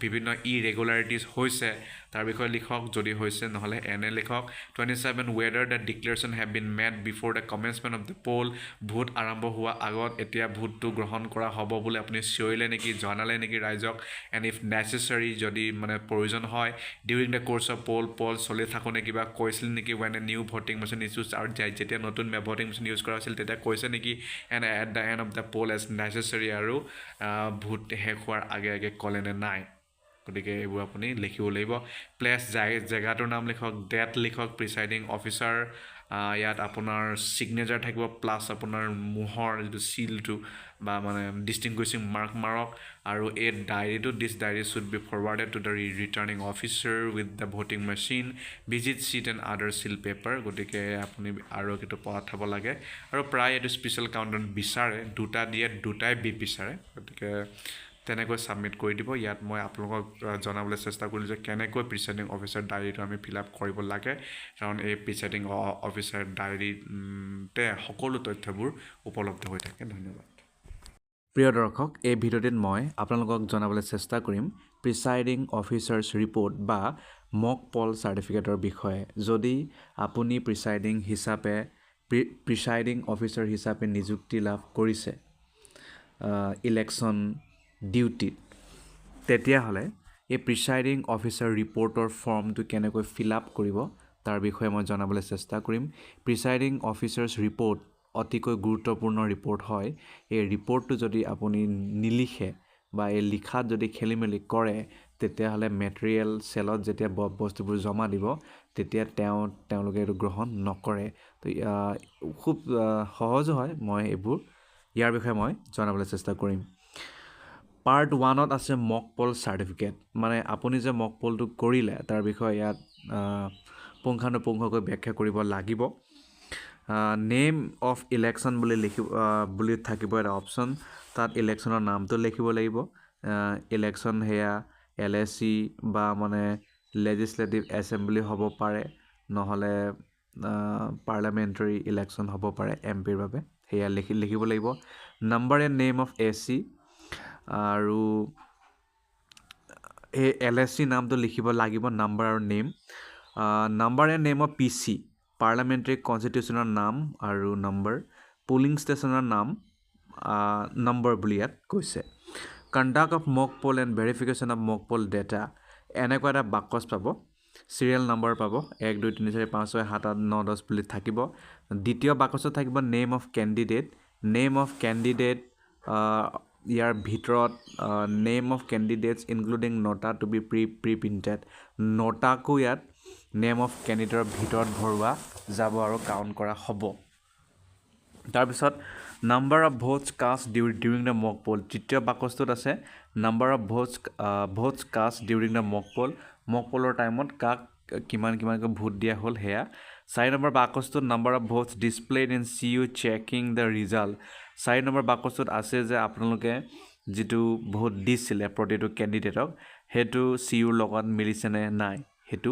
বিভিন্ন irregularities হৈছে তাৰ বিষয়ে লিখক যদি হৈছে নহলে এনে লিখক 27 whether the declaration have been made before the commencement of the poll vote আৰম্ভ হোৱা আগত এতিয়া ভোটটো গ্ৰহণ কৰা হ'ব বুলি আপুনি চিঞৰিলে নেকি জনালে নেকি ৰাইজক and if necessary যদি মানে প্ৰয়োজন হয় during the course of poll চলি থাকোনে কিবা কৈছিল নেকি when a new voting machine is used আৰু যেতিয়া নতুন voting machine ইউজ কৰা হৈছিল তেতিয়া কৈছে নেকি and at the end of the poll as necessary আৰু ভোট শেষ হোৱাৰ আগে আগে ক'লে নে নাই গতিকে এইবোৰ আপুনি লিখিব লাগিব প্লেস জেগাটোৰ নাম লিখক ডেট লিখক প্ৰিসাইডিং অফিচাৰ ইয়াত আপোনাৰ সিগনেচাৰ থাকিব প্লাস আপোনাৰ মোহৰ যেটো সিলটো বা মানে ডিস্টিংগুইশিং মাৰ্ক মাৰক আৰু এই ডায়েৰীটো this diary should be forwarded to the returning officer with the voting machine visit sheet and other seal paper গতিকে আপুনি আৰু কিটো পঠাব লাগে আৰু প্ৰায় এইটো স্পেচিয়েল কাউণ্টাৰ বিচাৰে দুটা দিয়ে দুটাই বিচাৰে গতিকে তেনেকৈ সাবমিট কৰি দিব ইয়াত মই আপোনালোকক জনাবলৈ চেষ্টা কৰিলো যে কেনেকৈ প্ৰিসাইডিং অফিচাৰ ডায়েৰীটো আমি ফিল আপ কৰিব লাগে কাৰণ এই প্ৰিসাইডিং অফিচাৰ ডায়েৰীতে সকলো তথ্যবোৰ উপলব্ধ হৈ থাকে ধন্যবাদ প্ৰিয় দৰ্শক এই ভিডিঅ'টিত মই আপোনালোকক জনাবলৈ চেষ্টা কৰিম প্ৰিসাইডিং অফিচাৰ্ছ ৰিপৰ্ট বা মক পল চাৰ্টিফিকেটৰ বিষয়ে যদি আপুনি প্ৰিসাইডিং অফিচাৰ হিচাপে নিযুক্তি লাভ কৰিছে ইলেকশ্যন ডিউটিত তেতিয়াহ'লে এই প্ৰিসাইডিং অফিচাৰ ৰিপৰ্টৰ ফৰ্মটো কেনেকৈ ফিল আপ কৰিব তাৰ বিষয়ে মই জনাবলৈ চেষ্টা কৰিম প্ৰিসাইডিং অফিচাৰ্ছ ৰিপৰ্ট অতিকৈ গুৰুত্বপূৰ্ণ ৰিপৰ্ট হয় এই ৰিপৰ্টটো যদি আপুনি নিলিখে বা এই লিখাত যদি খেলিমেলি কৰে তেতিয়াহ'লে মেটেৰিয়েল সেলত যেতিয়া বস্তুবোৰ জমা দিব তেতিয়া তেওঁলোকে এইটো গ্ৰহণ নকৰে তো খুব সহজ হয় মই ইয়াৰ বিষয়ে মই জনাবলৈ চেষ্টা কৰিম পাৰ্ট 1ত আছে মক পল চাৰ্টিফিকেট মানে আপুনি যে মক পলটো কৰিলে তাৰ বিষয়ে ইয়াত পুংখানুপুংখকৈ ব্যাখ্যা কৰিব লাগিব নেম অফ ইলেকশ্যন বুলি থাকিব এটা অপশ্যন তাত ইলেকশ্যনৰ নামটো লিখিব লাগিব ইলেকশ্যন হেয়া LSC বা মানে লেজিসলেটিভ এছেম্বলি হ'ব পাৰে নহলে পাৰ্লামেণ্টাৰী ইলেকশ্যন হ'ব পাৰে এমপিৰ বাবে হেয়া লিখিব লাগিব number and name of SC আৰু এই LSC নামটো লিখিব লাগিব নাম্বাৰ আৰু name number and name of PC পাৰ্লামেণ্টাৰী কনষ্টিটিউশ্যনৰ নাম আৰু নম্বৰ পোলিং ষ্টেচনৰ নাম নম্বৰ বুলি ইয়াত কৈছে conduct of mock poll and verification of mock poll data এনেকুৱা এটা বাকচ পাব চিৰিয়েল নম্বৰ পাব 1 2 3 4 5 6 7 8 9 10 বুলি থাকিব দ্বিতীয় বাকচত থাকিব নেম অফ কেণ্ডিডেট ইয়াৰ ভিতৰত নেম অফ কেণ্ডিডেটছ ইনক্লুডিং নটা টু বি প্ৰিণ্টেড নটাকো ইয়াত নেম অফ কেণ্ডিডেটৰ ভিতৰত ভৰোৱা যাব আৰু কাউণ্ট কৰা হ'ব তাৰপিছত number of votes cast during the mock poll তৃতীয় বাকচটোত আছে number of votes cast during the mock পলৰ টাইমত কাক কিমানকৈ ভোট দিয়া হ'ল হেয়া 4 নম্বৰ বাকচটোত number of votes displayed in CU checking the result 4 number বাকচটোত আছে যে আপোনালোকে যেটো ভোট দিছিলে প্ৰতিটো কেণ্ডিডেটক হেতু CUৰ লগত মিলিছেনে নাই হেতু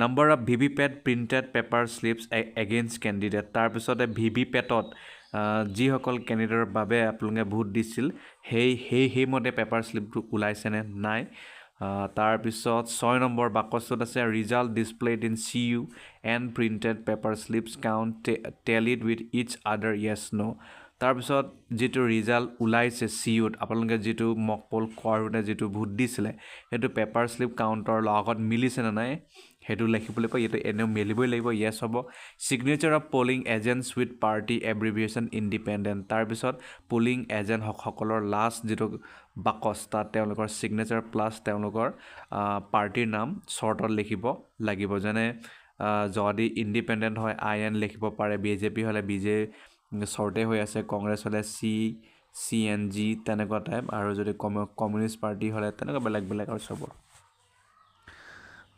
number of VVPAT printed paper slips against candidate তাৰপিছতে ভিভিপেটত যিসকল কেণ্ডিডেটৰ বাবে আপোনালোকে ভোট দিছিল সেইমতে পেপাৰ স্লিপটো ওলাইছেনে নাই তাৰপিছত 6 নম্বৰ বাকচটোত আছে result displayed in CU and printed paper slips count tallied with each other yes নো তাৰপিছত যেটো ৰিজাল্ট ওলাইছে CUত আপোনালোকে যেটো মক পল কৰোঁতে যেটো ভোট দিছিলে হেতু পেপাৰ স্লিপ কাউণ্টৰ লগত মিলিছে না নাই হেতু লিখিবলৈ কয় এটো এনেও মিলিবই লাগিব য়েছ হ'ব signature of polling agents with party abbreviation independent তাৰপিছত পোলিং এজেন্ট সকলৰ লাষ্ট যেটো বাকচ তাত তেওঁলোকৰ সিগনেচাৰ প্লাস তেওঁলোকৰ পাৰ্টিৰ নাম শৰ্টত লিখিব লাগিব যেনে যদি ইণ্ডিপেণ্ডেণ্ট হয় IN লিখিব পাৰে BJP হলে BJ শৰ্টে হৈ আছে কংগ্ৰেছ হলে CNG তেনেকুৱা টাইপ আৰু যদি কমিউনিষ্ট পাৰ্টি হলে তেনেকুৱা বেলেগ আৰু সব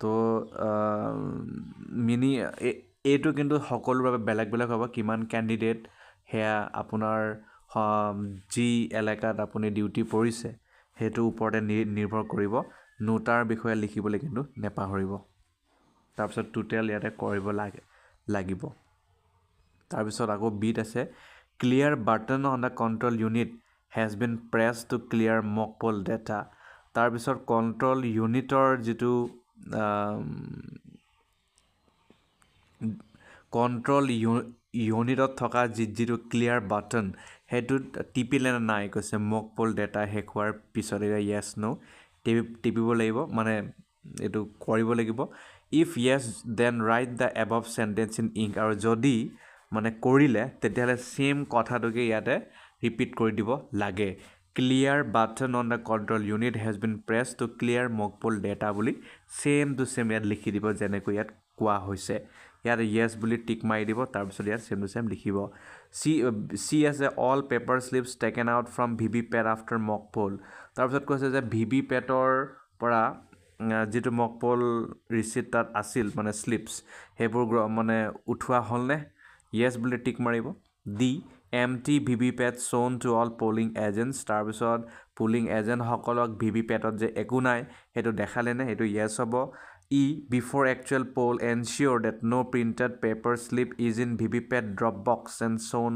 তো মিনি এইটো কিন্তু সকলোৰ বাবে বেলেগ হ'ব কিমান ক্যান্ডিডেট হেয়া আপোনাৰ যি এলেকাত আপুনি ডিউটি পৰিছে হেতু ওপৰতে নিৰ্ভৰ কৰিব নোটাৰ বিষয়ে লিখিবলৈ কিন্তু নেপাহৰিব তাৰপিছত টোটেল ইয়াতে কৰিব লাগিব তাৰপিছত আকৌ বিট আছে clear button on the control unit has been press to clear mock poll data তাৰপিছত কণ্ট্ৰল ইউনিটৰ যিটো কণ্ট্ৰল ইউনিটত থকা যিটো ক্লিয়াৰ বাটন সেইটোত টিপিলে নাই কৈছে মক পল ডেটা শেষ হোৱাৰ পিছত এতিয়া য়েছ ন' টিপিব লাগিব মানে এইটো কৰিব লাগিব if yes then write the above sentence in ink আৰু যদি মানে কৰিলে তেতিয়াহ'লে ছেইম কথাটোকে ইয়াতে ৰিপিট কৰি দিব লাগে clear button on the control unit has been press to clear mock poll data বুলি ছেইম টু ছেইম ইয়াত লিখি দিব যেনেকৈ ইয়াত কোৱা হৈছে ইয়াত য়েছ বুলি টিক মাৰি দিব তাৰপিছত ইয়াত ছেইম টু ছেইম লিখিব চি আছে all paper slips taken out from V V PAT after mock poll তাৰপিছত কৈছে যে ভি ভি পেটৰ পৰা যিটো মক পল ৰিচিট তাত আছিল মানে শ্লিপছ সেইবোৰ মানে উঠোৱা হ'লনে য়েছ বুলি টিক মাৰিব D empty V V PAT shown to all polling agents তাৰপিছত পলিং এজেণ্টসকলক ভি ভি পেটত যে একো নাই সেইটো দেখালেনে সেইটো য়েছ হ'ব E before actual poll ensure that no' printed paper slip is in V V PAT drop box and shown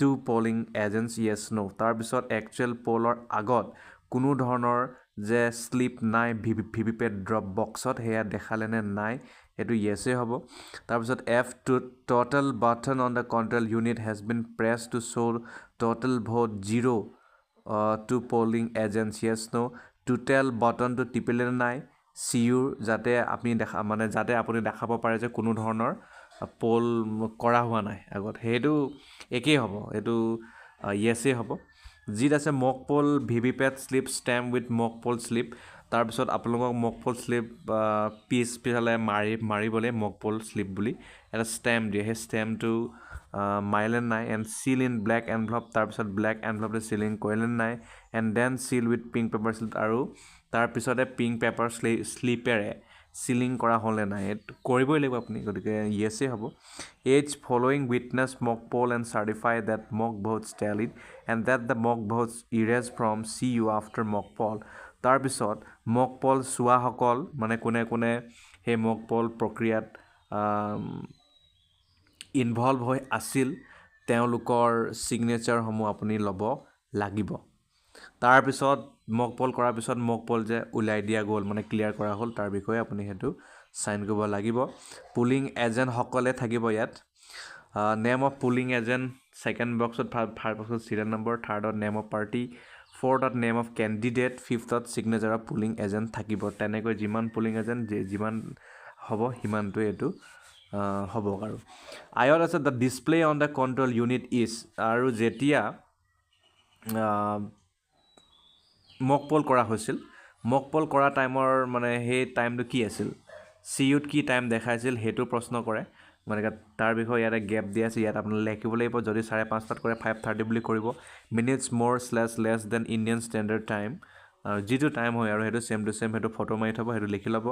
to polling agents yes no' তাৰপিছত একচুৱেল পলৰ আগত কোনো ধৰণৰ যে শ্লিপ নাই ভি ভি পেট ড্ৰপ বক্সত সেয়া দেখালেনে নাই এইটো য়েছেই হ'ব তাৰপিছত F to total button on the control unit has been press to show' total vote 0 to polling agents yes no' total বাটনটো টিপিলে নাই চিউৰ যাতে আপুনি দেখাব পাৰে যে কোনো ধৰণৰ পল কৰা হোৱা নাই আগত সেইটো একেই হ'ব এইটো য়েছেই হ'ব যিত আছে mock poll V V PAT slip stamp with mock poll slip তাৰপিছত আপোনালোকক মক পল শ্লিপ পিছফালে মাৰিবলৈ মক পল শ্লিপ বুলি এটা ষ্টেম্প দিয়ে সেই ষ্টেম্পটো মাৰিলে নাই and seal in black envelope তাৰপিছত ব্লেক এনভলপটো চিলিং কৰিলে নাই and then seal with pink paper slip আৰু তাৰপিছতে পিংক পেপাৰ শ্লিপেৰে চিলিং কৰা হ'লে নাই কৰিবই লাগিব আপুনি গতিকে য়েছেই হ'ব H following witness mock poll and certify that mock votes tallied and that the mock votes erase from C U after mock poll তাৰপিছত মক পল চোৱাসকল মানে কোনে কোনে সেই মক পল প্ৰক্ৰিয়াত ইনভলভ হৈ আছিল তেওঁলোকৰ ছিগনেচাৰসমূহ আপুনি ল'ব লাগিব তাৰপিছত মক পল কৰাৰ পিছত মক পল যে উলিয়াই দিয়া গ'ল মানে ক্লিয়াৰ কৰা হ'ল তাৰ বিষয়ে আপুনি সেইটো চাইন কৰিব লাগিব পুলিং এজেণ্টসকলে থাকিব ইয়াত name of polling agent second বক্সত ফাৰ্ষ্ট বক্সত চিৰিয়েল নম্বৰ থাৰ্ডত নেম অফ পাৰ্টি ফ'ৰ্থত নেম অফ কেণ্ডিডেট ফিফথত ছিগনেচাৰ অফ পুলিং এজেণ্ট থাকিব তেনেকৈ যিমান পুলিং এজেণ্ট যিমান হ'ব সিমানটোৱে এইটো হ'ব আৰু আইত আছে the display on the control unit is আৰু যেতিয়া মক পল কৰা হৈছিল মক পল কৰা টাইমৰ মানে সেই টাইমটো কি আছিল চি ইউত কি টাইম দেখাইছিল সেইটো প্ৰশ্ন কৰে মানে তাৰ বিষয়ে ইয়াতে গেপ দিয়া আছে ইয়াত আপোনালোকে লিখিব লাগিব যদি 5:30 কৰে 5:30 বুলি কৰিব minutes more /less than Indian standard time যিটো টাইম হয় আৰু সেইটো ছেম টু ছেম সেইটো ফটো মাৰি থ'ব সেইটো লিখি ল'ব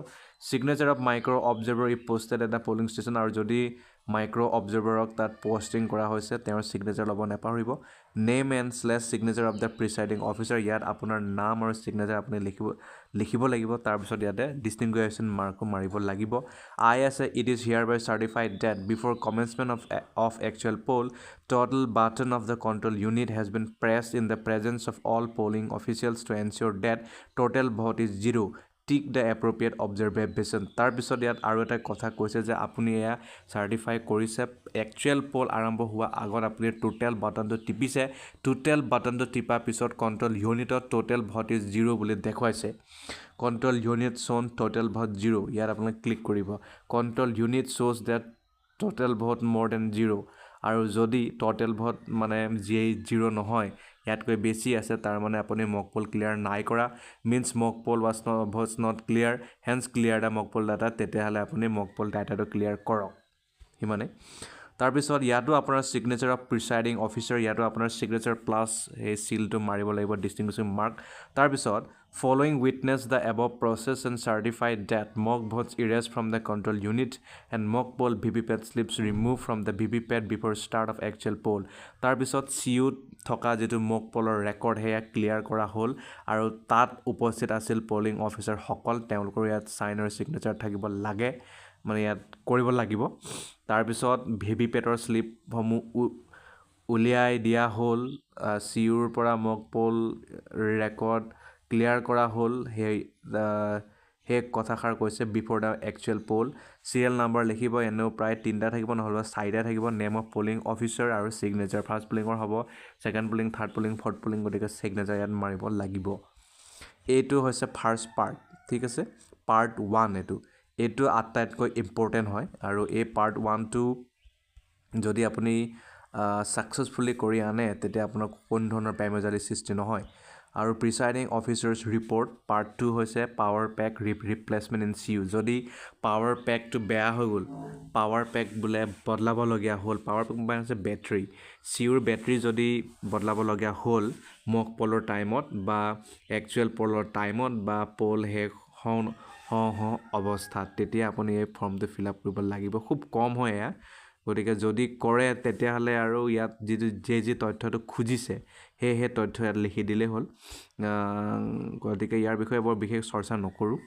signature of micro' observer if posted at the polling station আৰু যদি মাইক্ৰ' অবজাৰ্ভাৰক তাত পষ্টিং কৰা হৈছে তেওঁৰ ছিগনেচাৰ ল'ব নাপাহৰিব name and /signature of the presiding officer ইয়াত আপোনাৰ নাম আৰু ছিগনেচাৰ আপুনি লিখিব লাগিব তাৰপিছত ইয়াতে ডিষ্টিংগুৱেশ্যন মাৰ্কো মাৰিব লাগিব আই আছে it is here by certified date before commencement of actual poll total button of the control unit has been pressed in the presence of all polling officials to ensure that total vote is 0 tick the appropriate observation তাৰপিছত ইয়াত আৰু এটা কথা কৈছে যে আপুনি এয়া certify কৰিছে একচুৱেল পল আৰম্ভ হোৱা আগত আপুনি টোটেল বাটনটো টিপিছে টোটেল বাটনটো টিপাৰ পিছত কণ্ট্ৰল ইউনিটত টোটেল ভোট ইজ 0 বুলি দেখুৱাইছে control unit shown total vote 0 ইয়াত আপোনালোকে ক্লিক কৰিব কণ্ট্ৰল ইউনিট শ্ব'জ that total vote more than 0 আৰু যদি টোটেল ভোট মানে 0 নহয় ইয়াতকৈ বেছি আছে তাৰ মানে আপুনি মক পল ক্লিয়াৰ নাই কৰা means mock poll votes not clear hence clear the mock poll data তেতিয়াহ'লে আপুনি মক পল ডাটাটো ক্লিয়াৰ কৰক সিমানে তাৰপিছত ইয়াতো আপোনাৰ ছিগনেচাৰ অফ প্ৰিচাইডিং অফিচাৰ ইয়াতো আপোনাৰ ছিগনেচাৰ প্লাছ সেই চিলটো মাৰিব লাগিব ডিষ্টিংগুইশ্বিং মাৰ্ক তাৰপিছত following witness the above process and certified that mock votes erase from the control unit and mock poll V V PAT slips remove from the V V PAT before start of actual poll তাৰপিছত C ইউত থকা যিটো মক পলৰ record সেয়া clear কৰা হ'ল আৰু তাত উপস্থিত আছিল পলিং অফিচাৰসকল তেওঁলোকৰ ইয়াত চাইন আৰু ছিগনেচাৰ থাকিব লাগে মানে ইয়াত কৰিব লাগিব তাৰপিছত ভিভিপেটৰ শ্লিপসমূহ উলিয়াই দিয়া হ'ল চিউৰ পৰা মক পোল ৰেকৰ্ড ক্লিয়াৰ কৰা হ'ল সেই কথাষাৰ কৈছে before the actual poll serial number লিখিব এনেও প্ৰায় 3টা থাকিব নহ'লে 4টা থাকিব নেম অফ পলিং অফিচাৰ আৰু ছিগনেচাৰ ফাৰ্ষ্ট পলিঙৰ হ'ব second polling third polling fourth polling গতিকে ছিগনেচাৰ ইয়াত মাৰিব লাগিব এইটো হৈছে ফাৰ্ষ্ট পাৰ্ট ঠিক আছে পাৰ্ট 1 এইটো আটাইতকৈ ইম্পৰ্টেণ্ট হয় আৰু এই পাৰ্ট 1টো যদি আপুনি ছাকচেছফুলি কৰি আনে তেতিয়া আপোনাৰ কোনো ধৰণৰ প্ৰেমেজালি সৃষ্টি নহয় আৰু প্ৰিচাইডিং অফিচাৰ্ছ ৰিপৰ্ট পাৰ্ট 2 হৈছে পাৱাৰ পেক ৰিপ্লেচমেণ্ট ইন চিউ যদি পাৱাৰ পেকটো বেয়া হৈ গ'ল পাৱাৰ পেক বোলে বদলাবলগীয়া হ'ল পাৱাৰ পেক মানে হৈছে বেটাৰী চিউৰ বেটাৰী যদি বদলাবলগীয়া হ'ল মক পলৰ টাইমত বা একচুৱেল পলৰ টাইমত বা পল শেষ অৱস্থাত তেতিয়া আপুনি এই ফৰ্মটো ফিল আপ কৰিব লাগিব খুব কম হয় এয়া গতিকে যদি কৰে তেতিয়াহ'লে আৰু ইয়াত যি তথ্যটো খুজিছে সেই তথ্য ইয়াত লিখি দিলেই হ'ল গতিকে ইয়াৰ বিষয়ে বৰ বিশেষ চৰ্চা নকৰোঁ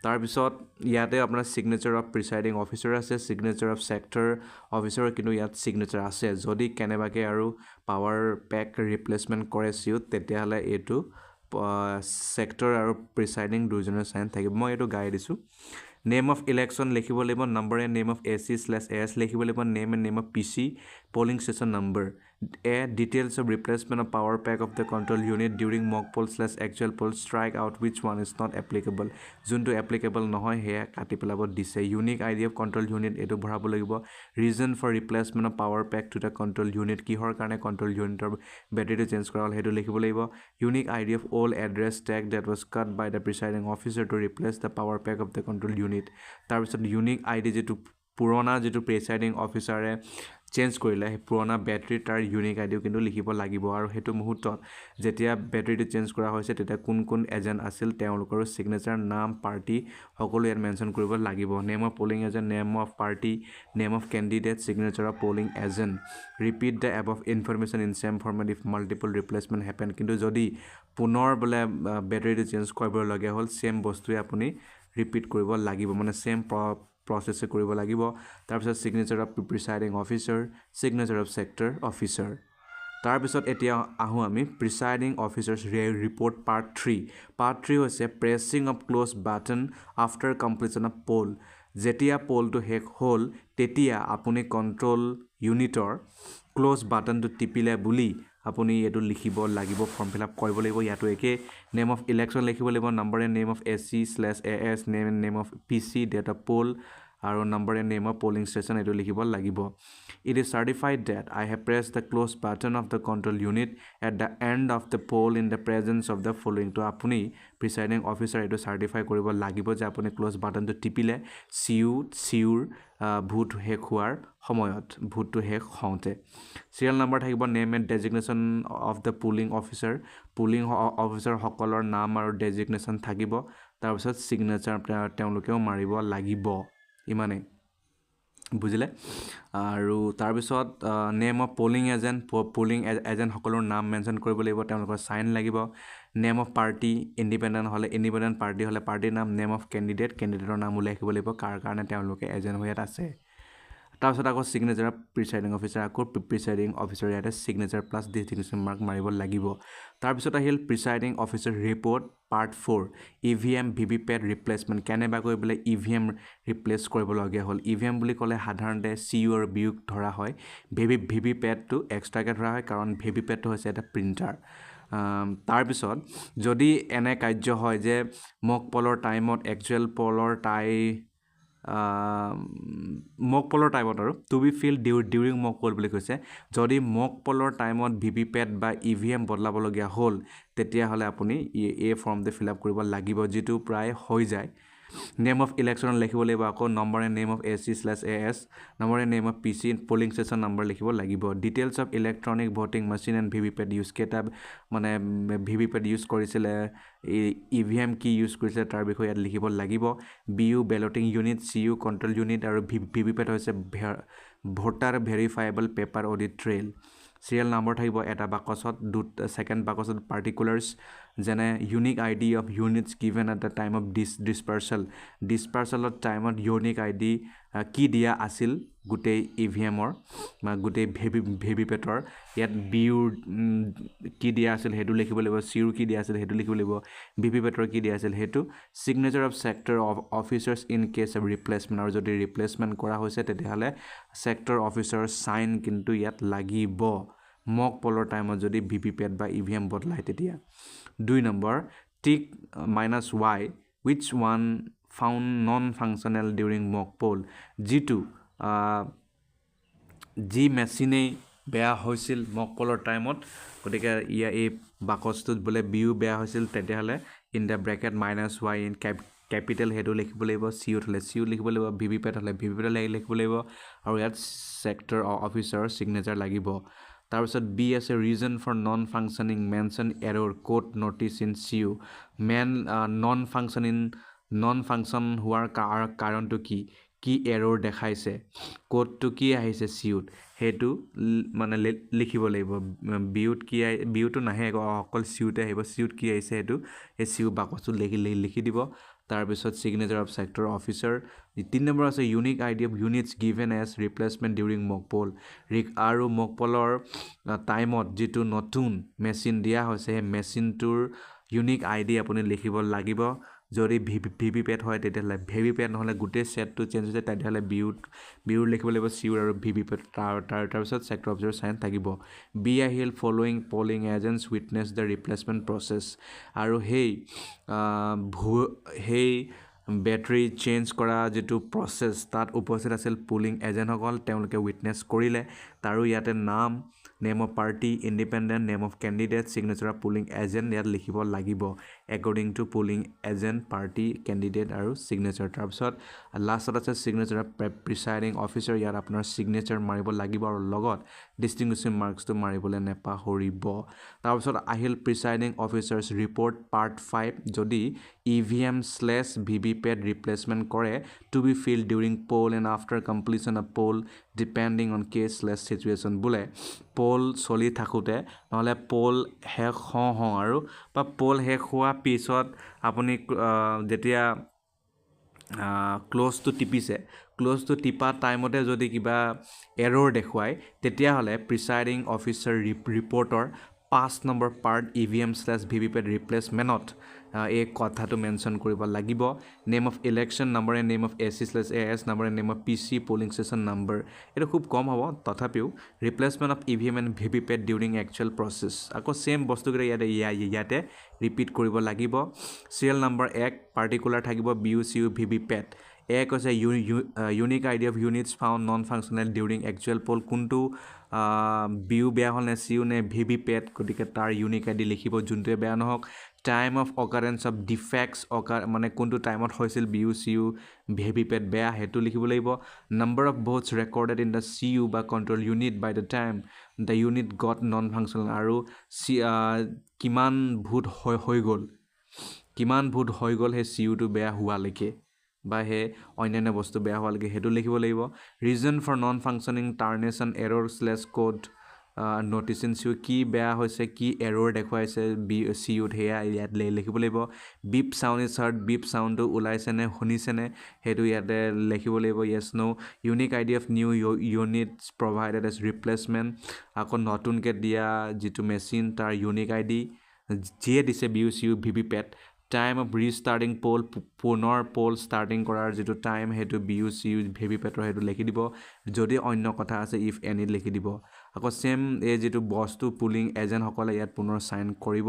তাৰপিছত ইয়াতে আপোনাৰ ছিগনেচাৰ অফ প্ৰিচাইডিং অফিচাৰ আছে ছিগনেচাৰ অফ ছেক্টৰ অফিচাৰৰ কিন্তু ইয়াত ছিগনেচাৰ আছে যদি কেনেবাকৈ আৰু পাৱাৰ পেক ৰিপ্লেচমেণ্ট কৰে চিউত তেতিয়াহ'লে এইটো ছেক্টৰ আৰু প্ৰিচাইডিং দুজনৰ চাইন থাকিব মই এইটো গাই দিছোঁ নেম অফ ইলেকশ্যন লিখিব লাগিব number and name of AC/AS লিখিব লাগিব name and name of PC polling station number details of replacement of power pack of the control unit during mock poll/actual poll strike out which one is not applicable যোনটো applicable নহয় সেয়া কাটি পেলাব দিছে unique ID of control unit এইটো ভৰাব লাগিব reason for replacement of power pack to the control unit কিহৰ কাৰণে control unitor বেটাৰীটো চেঞ্জ কৰা হ'ল সেইটো লিখিব লাগিব unique ID of all address tag that was cut by the presiding officer to replace the power pack of the control unit তাৰপিছত unique ID যিটো পুৰণা যিটো প্ৰিচাইডিং অফিচাৰে চেঞ্জ কৰিলে সেই পুৰণা বেটাৰী তাৰ ইউনিক আইডিও কিন্তু লিখিব লাগিব আৰু সেইটো মুহূৰ্তত যেতিয়া বেটাৰীটো চেঞ্জ কৰা হৈছে তেতিয়া কোন এজেণ্ট আছিল তেওঁলোকৰ ছিগনেচাৰ নাম পাৰ্টি সকলো ইয়াত মেনশ্যন কৰিব লাগিব name of polling agent name of party name of candidate signature of polling agent repeat the above information in same format if multiple replacement happen কিন্তু যদি পুনৰ বোলে বেটাৰীটো চেঞ্জ কৰিবলগীয়া হ'ল ছেম বস্তুৱে আপুনি ৰিপিট কৰিব লাগিব মানে ছেম প্ৰচেছে কৰিব লাগিব তাৰপিছত signature of presiding officer signature of sector officer তাৰপিছত এতিয়া আহোঁ আমি প্ৰিচাইডিং অফিচাৰ্ছ ৰিপৰ্ট পাৰ্ট 3 হৈছে pressing of close button after completion of poll যেতিয়া পলটো শেষ হ'ল তেতিয়া আপুনি কণ্ট্ৰল ইউনিটৰ ক্ল'জ বাটনটো টিপিলে বুলি আপুনি এইটো লিখিব লাগিব ফৰ্ম ফিল আপ কৰিব লাগিব ইয়াতো একে নেম অফ ইলেকশ্যন লিখিব লাগিব number and name of AC/AS name and name of PC date of poll আৰু number and name of polling station এইটো লিখিব লাগিব it is certified that I have press the close button of the control unit at the end of the poll in the presence of the following তো আপুনি presiding officer এইটো certify কৰিব লাগিব যে আপুনি ক্ল'জ বাটনটো টিপিলে চিউৰ ভোট শেষ হোৱাৰ সময়ত ভোটটো শেষ হওঁতে চিৰিয়েল নম্বৰ থাকিব name and designation of the polling অফিচাৰসকলৰ নাম আৰু ডেজিগনেশ্যন থাকিব তাৰপিছত ছিগনেচাৰ তেওঁলোকেও মাৰিব লাগিব ইমানেই বুজিলে আৰু তাৰপিছত নেম অফ পলিং এজেণ্টসকলৰ নাম মেনশ্যন কৰিব লাগিব তেওঁলোকৰ চাইন লাগিব name of party independent party হ'লে পাৰ্টিৰ নাম নেম অফ কেণ্ডিডেটৰ নাম উল্লেখ কৰিব লাগিব কাৰ কাৰণে তেওঁলোকে এজেণ্ট হৈ ইয়াত আছে তাৰপিছত আকৌ ছিগনেচাৰ অফ প্ৰিচাইডিং অফিচাৰ আকৌ প্ৰিচাইডিং অফিচাৰ ইয়াতে ছিগনেচাৰ প্লাছ ডিজিগনেশ্যন মাৰ্ক মাৰিব লাগিব তাৰপিছত আহিল presiding officer report part 4 EVM VVPAT replacement কেনেবাকৈ বোলে EVM ৰিপ্লেচ কৰিবলগীয়া হ'ল EVM বুলি ক'লে সাধাৰণতে CU আৰু BU ধৰা হয় ভিভিপেটটো এক্সট্ৰাকৈ ধৰা হয় কাৰণ ভিভিপেটটো হৈছে এটা প্ৰিণ্টাৰ তাৰপিছত যদি এনে কাৰ্য হয় যে মক পলৰ টাইমত একচুৱেল পলৰ মক পলৰ টাইমত আৰু two B feel during mock পল বুলি কৈছে যদি মক পলৰ টাইমত ভিভিপেট বা EVM বদলাবলগীয়া হ'ল তেতিয়াহ'লে আপুনি এই ফৰ্মটো ফিল আপ কৰিব লাগিব যিটো প্ৰায় হৈ যায় নেম অফ ইলেকশ্যন লিখিব লাগিব আকৌ number and name of AC/AS number and name of PC polling station number লিখিব লাগিব details of electronic voting machine and VVPAT use কেইটা মানে ভিভিপেট ইউজ কৰিছিলে EVM কি ইউজ কৰিছিলে তাৰ বিষয়ে ইয়াত লিখিব লাগিব BU balloting unit CU control unit আৰু ভিভিপেট হৈছে voter verifiable paper audit trail serial number থাকিব এটা বাকচত ছেকেণ্ড বাকচত পাৰ্টিকুলাৰ্ছ যেনে unique I D of units given at the time of ডিছপাৰ্চেলৰ টাইমত ইউনিক আই ডি কি দিয়া আছিল গোটেই ইভিএমৰ বা গোটেই ভিভিপেটৰ ইয়াত বিউৰ কি দিয়া আছিল সেইটো লিখিব লাগিব চিউৰ কি দিয়া আছিল সেইটো লিখিব লাগিব ভিভিপেটৰ কি দিয়া আছিল সেইটো signature of sector officers in case of replacement আৰু যদি ৰিপ্লেচমেণ্ট কৰা হৈছে তেতিয়াহ'লে ছেক্টৰ অফিচাৰৰ চাইন কিন্তু ইয়াত লাগিব মক পলৰ টাইমত যদি ভিভিপেট বা ইভিএম বদলায় তেতিয়া 2 number tick -y which one found non-functional during mock poll যিটো যি মেচিনেই বেয়া হৈছিল মক পলৰ টাইমত গতিকে এই বাকচটোত বোলে বিউ বেয়া হৈছিল তেতিয়াহ'লে in the bracket -y in capital সেইটো লিখিব লাগিব চিউত হ'লে চিউ লিখিব লাগিব ভিভিপেট হ'লে ভিভিপেট লিখিব লাগিব আৰু ইয়াত ছেক্টৰ অফিচাৰৰ ছিগনেচাৰ লাগিব তাৰপিছত বি আছে reason for non functioning mention error code notice in CU non function হোৱাৰ কাৰণটো কি এৰৰ দেখাইছে কোডটো কি আহিছে চিউত সেইটো মানে লিখিব লাগিব বিউটো নাহে অকল চিউতে আহিব চিউত কি আহিছে সেইটো সেই চিউ বাকচটোত লিখি দিব তাৰপিছত signature of sector officer 3 number আছে unique I D of units given as replacement during mock poll আৰু মক পলৰ টাইমত যিটো নতুন মেচিন দিয়া হৈছে সেই মেচিনটোৰ ইউনিক আই ডি আপুনি লিখিব লাগিব যদি ভিভিপেট হয় তেতিয়াহ'লে ভিভিপেট নহ'লে গোটেই ছেটটো চেঞ্জ হৈছে তেতিয়াহ'লে বিউৰ লিখিব লাগিব চিউৰ আৰু ভিভিপেট তাৰপিছত ছেক্টৰ অফিচাৰ চাইন থাকিব বি আহিল following polling agents witness the replacement process আৰু সেই বেটাৰী চেঞ্জ কৰা যিটো প্ৰচেছ তাত উপস্থিত আছিল পুলিং এজেণ্টসকল তেওঁলোকে উইটনেছ কৰিলে তাৰো ইয়াতে name of party independent name of candidate signature of polling agent ইয়াত লিখিব লাগিব according to polling agent party candidate আৰু ছিগনেচাৰ তাৰপিছত লাষ্টত আছে ছিগনেচাৰ অফ প্ৰিচাইডিং অফিচাৰ ইয়াত আপোনাৰ ছিগনেচাৰ মাৰিব লাগিব আৰু লগত ডিষ্টিংগুইশ্বিং মাৰ্কছটো মাৰিবলৈ নেপাহৰিব তাৰপিছত আহিল প্ৰিচাইডিং অফিচাৰ্ছ ৰিপৰ্ট পাৰ্ট 5 যদি EVM/VVPAT ৰিপ্লেচমেণ্ট কৰে to be filled during poll and after completion of poll depending on কেছ/চিটুৱেশ্যন বোলে পল চলি থাকোঁতে নহ'লে পল শেষ হওঁ আৰু বা পল শেষ হোৱা পিছত আপুনি যেতিয়া ক্ল'জটো টিপা টাইমতে যদি কিবা এৰৰ দেখুৱায় তেতিয়াহ'লে প্ৰিচাইডিং অফিচাৰ ৰিপৰ্টৰ 5 নম্বৰ পাৰ্ট EVM/VVPAT ৰিপ্লেচমেণ্টত এই কথাটো মেনশ্যন কৰিব লাগিব name of election number and name of AC/AS number and name of PC polling station number এইটো খুব কম হ'ব তথাপিও replacement of EVM and VVPAT during actual process আকৌ ছেইম বস্তুকেইটা ইয়াতে ৰিপিট কৰিব লাগিব চিৰিয়েল নম্বৰ 1 পাৰ্টিকুলাৰ থাকিব BUCU VVPAT এক হৈছে unique I D of units found non functional during actual পল কোনটো বিউ বেয়া হ'ল নে চিউ নে ভিভিপেট গতিকে তাৰ ইউনিক আই ডি লিখিব যোনটোৱে বেয়া নহওক টাইম অফ অকাৰেঞ্চ অফ ডিফেক্টছ মানে কোনটো টাইমত হৈছিল বিউ চিউ ভিভিপেট বেয়া সেইটো লিখিব লাগিব number of votes recorded in the CU বা control unit by the time the unit got non functional আৰু কিমান ভোট হৈ গ'ল সেই চিউটো বেয়া হোৱালৈকে বা সেই অন্যান্য বস্তু বেয়া হোৱালৈকে সেইটো লিখিব লাগিব reason for non functioning termination error code notice in CU কি বেয়া হৈছে কি এৰৰ দেখুৱাইছে চিউত সেয়া ইয়াত লিখিব লাগিব beep sound is heard beep চাউণ্ডটো ওলাইছেনে শুনিছেনে সেইটো ইয়াতে লিখিব লাগিব yes no' unique I D of new units provided as replacement আকৌ নতুনকৈ দিয়া যিটো মেচিন তাৰ ইউনিক আই ডি যিয়ে দিছে BUCU VVPAT টাইম অফ ৰিষ্টাৰ্টিং পল পুনৰ পল ষ্টাৰ্টিং কৰাৰ যিটো টাইম সেইটো BUCU VVPATৰ সেইটো লিখি দিব যদি অন্য কথা আছে ইফ এনি লিখি দিব আকৌ ছেম এই যিটো বস্তু পুলিং এজেণ্টসকলে ইয়াত পুনৰ চাইন কৰিব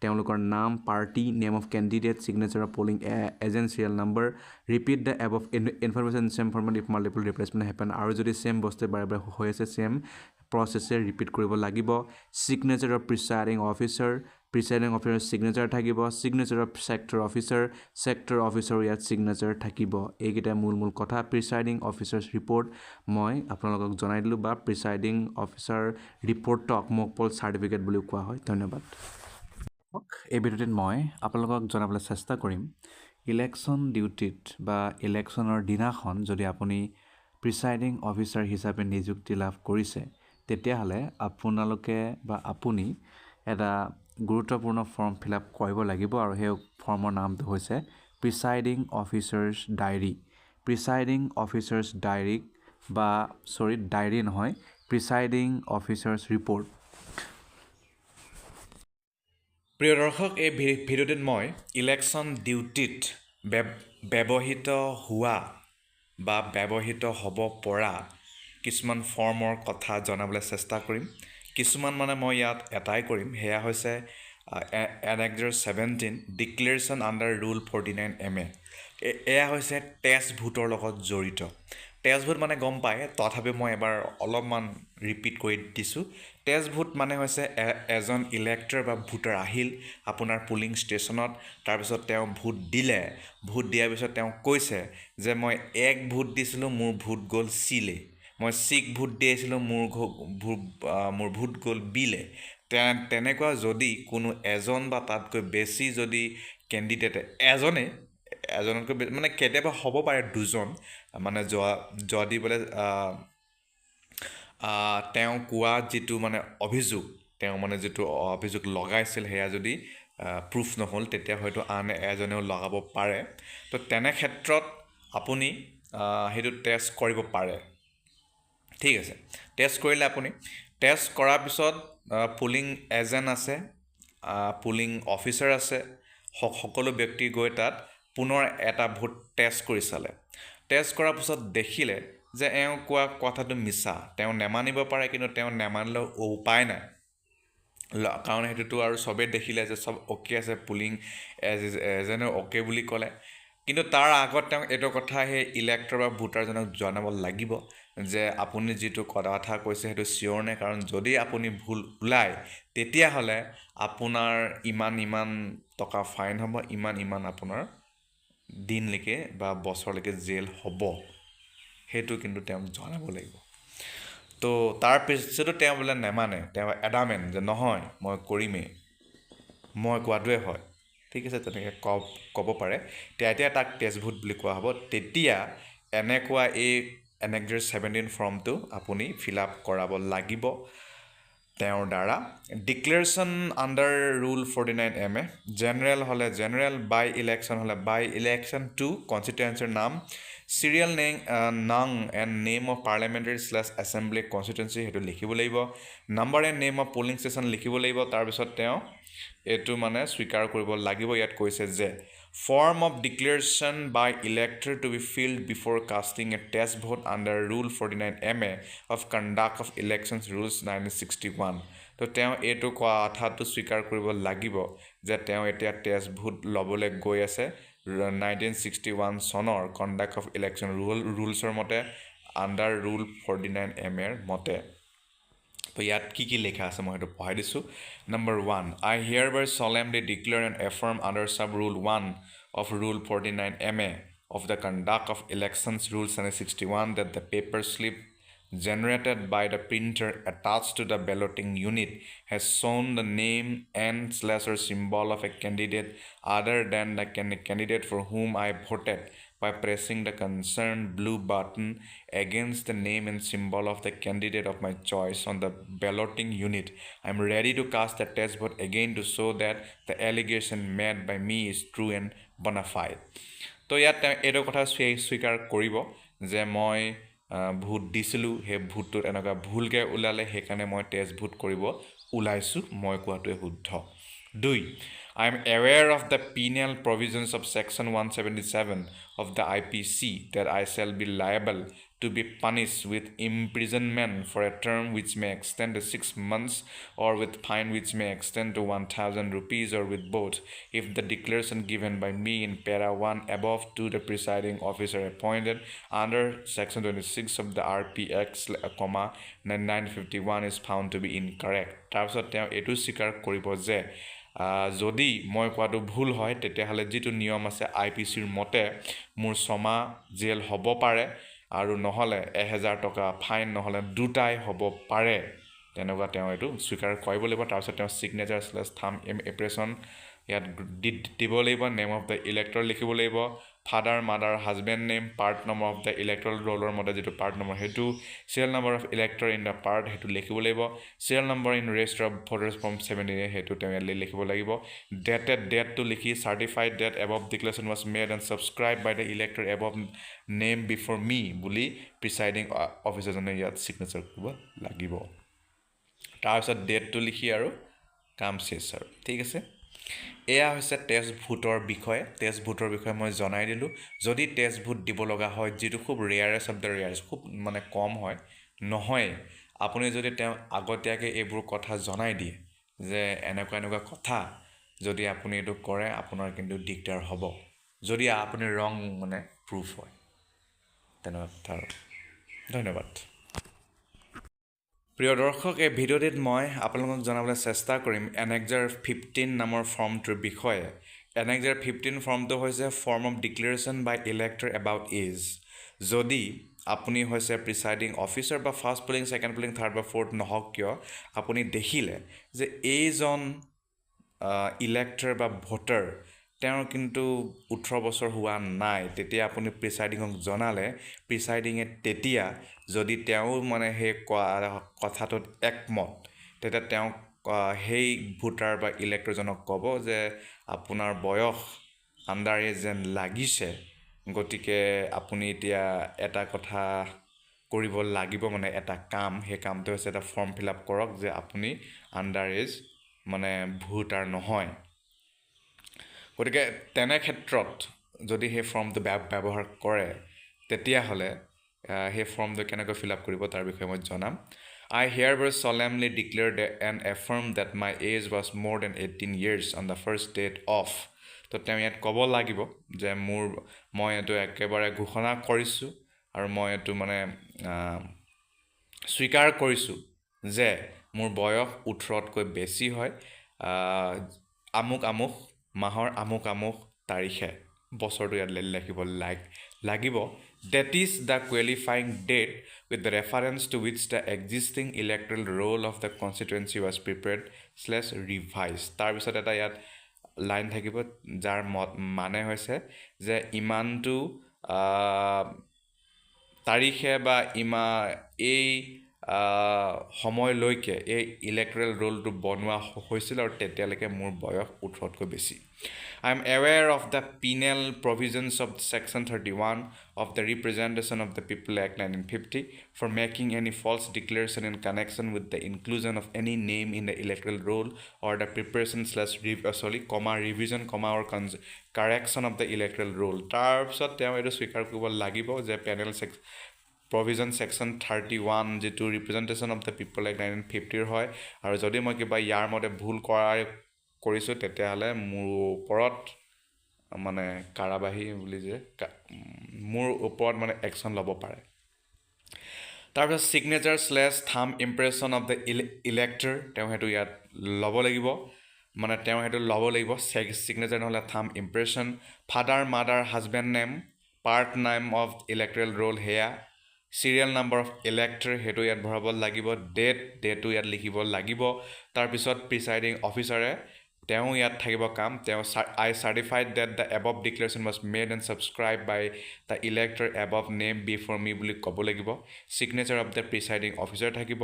তেওঁলোকৰ নাম party name of candidate signature of polling agent serial number repeat the above of information same format if multiple replacement happen আৰু যদি ছেম বস্তু বাৰে বাৰে হৈ আছে ছেম প্ৰচেছে ৰিপিট কৰিব লাগিব signature of presiding officer signature থাকিব ছিগনেচাৰ অফ ছেক্টৰ অফিচাৰ ইয়াত ছিগনেচাৰ থাকিব এইকেইটা মূল কথা প্ৰিচাইডিং অফিচাৰ্ছ ৰিপৰ্ট মই আপোনালোকক জনাই দিলোঁ বা প্ৰিচাইডিং অফিচাৰ ৰিপৰ্টক মক পল চাৰ্টিফিকেট বুলিও কোৱা হয় ধন্যবাদ এই ভিডিঅ'টিত মই আপোনালোকক জনাবলৈ চেষ্টা কৰিম ইলেকশ্যন ডিউটিত বা ইলেকশ্যনৰ দিনাখন যদি আপুনি প্ৰিচাইডিং অফিচাৰ হিচাপে নিযুক্তি লাভ কৰিছে তেতিয়াহ'লে আপোনালোকে বা আপুনি এটা গুৰুত্বপূৰ্ণ ফৰ্ম ফিল আপ কৰিব লাগিব আৰু সেই ফৰ্মৰ নামটো হৈছে presiding officer's diary presiding officer's ডায়েৰীক বা ডায়েৰী নহয় প্ৰিচাইডিং অফিচাৰ্ছ ৰিপৰ্ট প্ৰিয় দৰ্শক এই ভিডিঅ'টোত মই ইলেকশ্যন ডিউটিত ব্যৱহৃত হোৱা বা ব্যৱহৃত হ'ব পৰা কিছুমান ফৰ্মৰ কথা জনাবলৈ চেষ্টা কৰিম কিছুমান মই ইয়াত এটাই কৰিম সেয়া হৈছে Annexure 17 declaration under rule 49 MA এয়া হৈছে টেষ্ট ভোটৰ লগত জড়িত টেষ্ট ভোট গম পায় তথাপি মই এবাৰ অলপমান ৰিপিট কৰি দিছোঁ টেষ্ট ভোট হৈছে এজন ইলেক্টৰ বা ভোটাৰ আহিল আপোনাৰ পুলিং ষ্টেচনত তাৰপিছত তেওঁ ভোট দিলে ভোট দিয়াৰ পিছত তেওঁ কৈছে যে মই 1 ভোট দিছিলোঁ মোৰ ভোট গ'ল চিলে মই 6 ভোট দিছিলোঁ মোৰ ভোট গ'ল বিলে তেনেকুৱা যদি কোনো এজন বা তাতকৈ বেছি যদি কেণ্ডিডেটে এজনতকৈ কেতিয়াবা হ'ব পাৰে দুজন যদি বোলে তেওঁ কোৱা যিটো অভিযোগ তেওঁ যিটো অভিযোগ লগাইছিল সেয়া যদি প্ৰুফ নহ'ল তেতিয়া হয়তো আন এজনেও লগাব পাৰে তো তেনে ক্ষেত্ৰত আপুনি সেইটো টেষ্ট কৰিব পাৰে ঠিক আছে টেষ্ট কৰিলে আপুনি টেষ্ট কৰাৰ পিছত পুলিং এজেণ্ট আছে পুলিং অফিচাৰ আছে সকলো ব্যক্তি গৈ তাত পুনৰ এটা ভোট টেষ্ট কৰি চালে টেষ্ট কৰাৰ পিছত দেখিলে যে এওঁ কোৱা কথাটো মিছা তেওঁ নেমানিব পাৰে কিন্তু তেওঁ নেমানিলেও উপায় নাই কাৰণ সেইটোতো আৰু চবেই দেখিলে যে চব অ'কে আছে পুলিং এজেণ্টে অ'কে বুলি ক'লে কিন্তু তাৰ আগত তেওঁ এইটো কথা সেই ইলেক্টৰ বা ভোটাৰজনক জনাব লাগিব যে আপুনি যিটো কথা কৈছে সেইটো চিয়ৰ নে কাৰণ যদি আপুনি ভুল ওলায় তেতিয়াহ'লে আপোনাৰ ইমান টকা ফাইন হ'ব ইমান আপোনাৰ দিনলৈকে বা বছৰলৈকে জেল হ'ব সেইটো কিন্তু তেওঁক জনাব লাগিব তো তাৰ পিছতো তেওঁ বোলে নেমানে তেওঁ এডামেণ্ট যে নহয় মই কৰিমেই মই কোৱাটোৱে হয় ঠিক আছে তেনেকৈ ক'ব পাৰে তেতিয়া তাক টেষ্ট ভোট বুলি কোৱা হ'ব তেতিয়া এনেকুৱা এই Annexure 17 ফৰ্মটো আপুনি ফিল আপ কৰাব লাগিব তেওঁৰ দ্বাৰা declaration under rule 49 MA general হ'লে জেনেৰেল বাই ইলেকশ্যন হ'লে বাই ইলেকশ্যন টু কনষ্টিটুৱেঞ্চিৰ নাম চিৰিয়েল নাং and name of parliamentary assembly constituency সেইটো লিখিব লাগিব number and name of polling station লিখিব লাগিব তাৰপিছত তেওঁ এইটো স্বীকাৰ কৰিব লাগিব ইয়াত কৈছে যে form of declaration by elector to be filled before casting a test vote under rule 49 MA of conduct of elections rules 1961 তো তেওঁ এইটো কথাটো স্বীকাৰ কৰিব লাগিব যে তেওঁ এতিয়া টেষ্ট ভোট ল'বলৈ গৈ আছে 1961 চনৰ কণ্ডাক্ট অফ ইলেকশ্যন ৰুলছৰ মতে আণ্ডাৰ ৰুল 49 MA মতে তো ইয়াত কি লিখা আছে মই সেইটো পঢ়াই দিছোঁ number 1 I hereby solemnly declare and affirm under sub rule 1 of rule 49 MA of the conduct of elections rules 1961 that the paper slip generated by the printer attached to the balloting unit has shown the name and/or symbol of a candidate other than the candidate for whom I voted by pressing the concerned blue button against the name and symbol of the candidate of my choice on the balloting unit. I am ready to cast the test vote again to show that the allegation made by me is true and bona fide. তো ইয়াত এইটো কথা স্বীকাৰ কৰিব যে মই vote দিছিলোঁ সেই ভোটটোত এনেকুৱা ভুলকৈ ওলালে সেইকাৰণে মই টেষ্ট ভোট কৰিব ওলাইছোঁ মই কোৱাটোৱে শুদ্ধ 2 I am aware of the penal provisions of section 177 of the IPC that I shall be liable to be punished with imprisonment for a term which may extend to 6 months or with fine which may extend to 1,000 rupees or with both if the declaration given by me in para 1 above to the presiding officer appointed under section 26 of the RPX, 1951 is found to be incorrect. তাৰপিছত তেওঁ এইটো স্বীকাৰ কৰিব যে যদি মই কোৱাটো ভুল হয় তেতিয়াহ'লে যিটো নিয়ম আছে IPCৰ মতে মোৰ 6 মাহ জেল হ'ব পাৰে আৰু নহ'লে 1000 টকা ফাইন নহ'লে দুটাই হ'ব পাৰে তেনেকুৱা তেওঁ এইটো স্বীকাৰ কৰিব লাগিব তাৰপিছত তেওঁ ছিগনেচাৰ/থাম্ব ইমপ্ৰেছন ইয়াত দিব লাগিব নেম অফ দ্য ইলেক্টৰ লিখিব লাগিব father mother husband name part number of the electoral ৰোলৰ মতে যিটো পাৰ্ট নম্বৰ সেইটো serial number of elector in the part সেইটো লিখিব লাগিব serial number in rest of voters from 17 সেইটো তেওঁ লিখিব লাগিব ডেটটো লিখি certified date above declaration was made and subscribed by the elector above name before me বুলি প্ৰিচাইডিং অফিচাৰজনে ইয়াত ছিগনেচাৰ কৰিব লাগিব তাৰপিছত ডেটটো লিখি আৰু কাম চেছ আৰু ঠিক আছে এয়া হৈছে টেষ্ট ভোটৰ বিষয়ে মই জনাই দিলোঁ যদি টেষ্ট ভোট দিব লগা হয় যিটো খুব ৰেয়াৰেষ্ট অফ দ্য ৰেয়াৰেষ্ট খুব মানে কম হয় নহয় আপুনি যদি তেওঁ আগতীয়াকৈ এইবোৰ কথা জনাই দিয়ে যে এনেকুৱা কথা যদি আপুনি এইটো কৰে আপোনাৰ কিন্তু দিগদাৰ হ'ব যদি আপুনি ৰং মানে প্ৰুফ হয় তেনেকুৱা কথা আৰু ধন্যবাদ প্ৰিয় দৰ্শক এই ভিডিঅ'টিত মই আপোনালোকক জনাবলৈ চেষ্টা কৰিম এনেক্সাৰ 15 নামৰ ফৰ্মটোৰ বিষয়ে এনেক্সাৰ 15 ফৰ্মটো হৈছে form of declaration by elector about age যদি আপুনি হৈছে প্ৰিচাইডিং অফিচাৰ বা first polling second polling third বা ফ'ৰ্থ নহওক কিয় আপুনি দেখিলে যে এইজন ইলেক্টৰ বা ভোটাৰ তেওঁৰ কিন্তু 18 বছৰ হোৱা নাই তেতিয়া আপুনি প্ৰিচাইডিঙক জনালে প্ৰিচাইডিঙে তেতিয়া যদি তেওঁ মানে সেই কথাটোত একমত তেতিয়া তেওঁক সেই ভোটাৰ বা ইলেক্টৰজনক ক'ব যে আপোনাৰ বয়স আণ্ডাৰ এজ যেন লাগিছে গতিকে আপুনি এতিয়া এটা কথা কৰিব লাগিব মানে এটা কাম সেই কামটো হৈছে এটা ফৰ্ম ফিল আপ কৰক যে আপুনি আণ্ডাৰ এজ মানে ভোটাৰ নহয় গতিকে তেনে ক্ষেত্ৰত যদি সেই ফৰ্মটো ব্যৱহাৰ কৰে তেতিয়াহ'লে সেই ফৰ্মটো কেনেকৈ ফিল আপ কৰিব তাৰ বিষয়ে মই জনাম I hereby solemnly declare and affirm that my age was more than 18 years on the first date of তো তেওঁ ইয়াত ক'ব লাগিব যে মই এইটো একেবাৰে ঘোষণা কৰিছোঁ আৰু মই এইটো মানে স্বীকাৰ কৰিছোঁ যে মোৰ বয়স 18তকৈ বেছি হয় আমুক মাহৰ আমুক তাৰিখে বছৰটো ইয়াত লিখিব লাগিব that is the qualifying date with the reference to which the existing electoral roll of the constituency was prepared / revised তাৰপিছত এটা ইয়াত লাইন থাকিব যাৰ মানে হৈছে যে ইমানটো তাৰিখে বা এই সময়লৈকে এই ইলেক্টৰেল ৰোলটো বনোৱা হৈছিল আৰু তেতিয়ালৈকে মোৰ বয়স 18তকৈ বেছি I am aware of the penal provisions of Section 31 of the Representation of the People Act 1950 for making any false declaration in connection with the inclusion of any name in the electoral roll or the preparation / revision, or correction of the electoral roll. তাৰপিছত তেওঁ এইটো স্বীকাৰ কৰিব লাগিব যে panel provision section 31 যিটো representation of the people act 1950 হয় আৰু যদি মই কিবা ইয়াৰ মতে ভুল কৰিছোঁ তেতিয়াহ'লে মোৰ ওপৰত মানে কাৰাবাহী বুলি যে মোৰ ওপৰত মানে একশ্যন ল'ব পাৰে তাৰপিছত signature / thumb impression of the elector তেওঁ সেইটো ইয়াত ল'ব লাগিব ছিগনেচাৰ নহ'লে thumb impression father mother husband name part name of electoral roll সেয়া চিৰিয়েল নাম্বাৰ অফ ইলেক্টৰ সেইটো ইয়াত ভৰাব লাগিব ডেটটো ইয়াত লিখিব লাগিব তাৰপিছত প্ৰিচাইডিং অফিচাৰে তেওঁ ইয়াত থাকিব কাম তেওঁ I certified that the above declaration was made and subscribed by the elector above name before me বুলি ক'ব লাগিব signature of the presiding officer থাকিব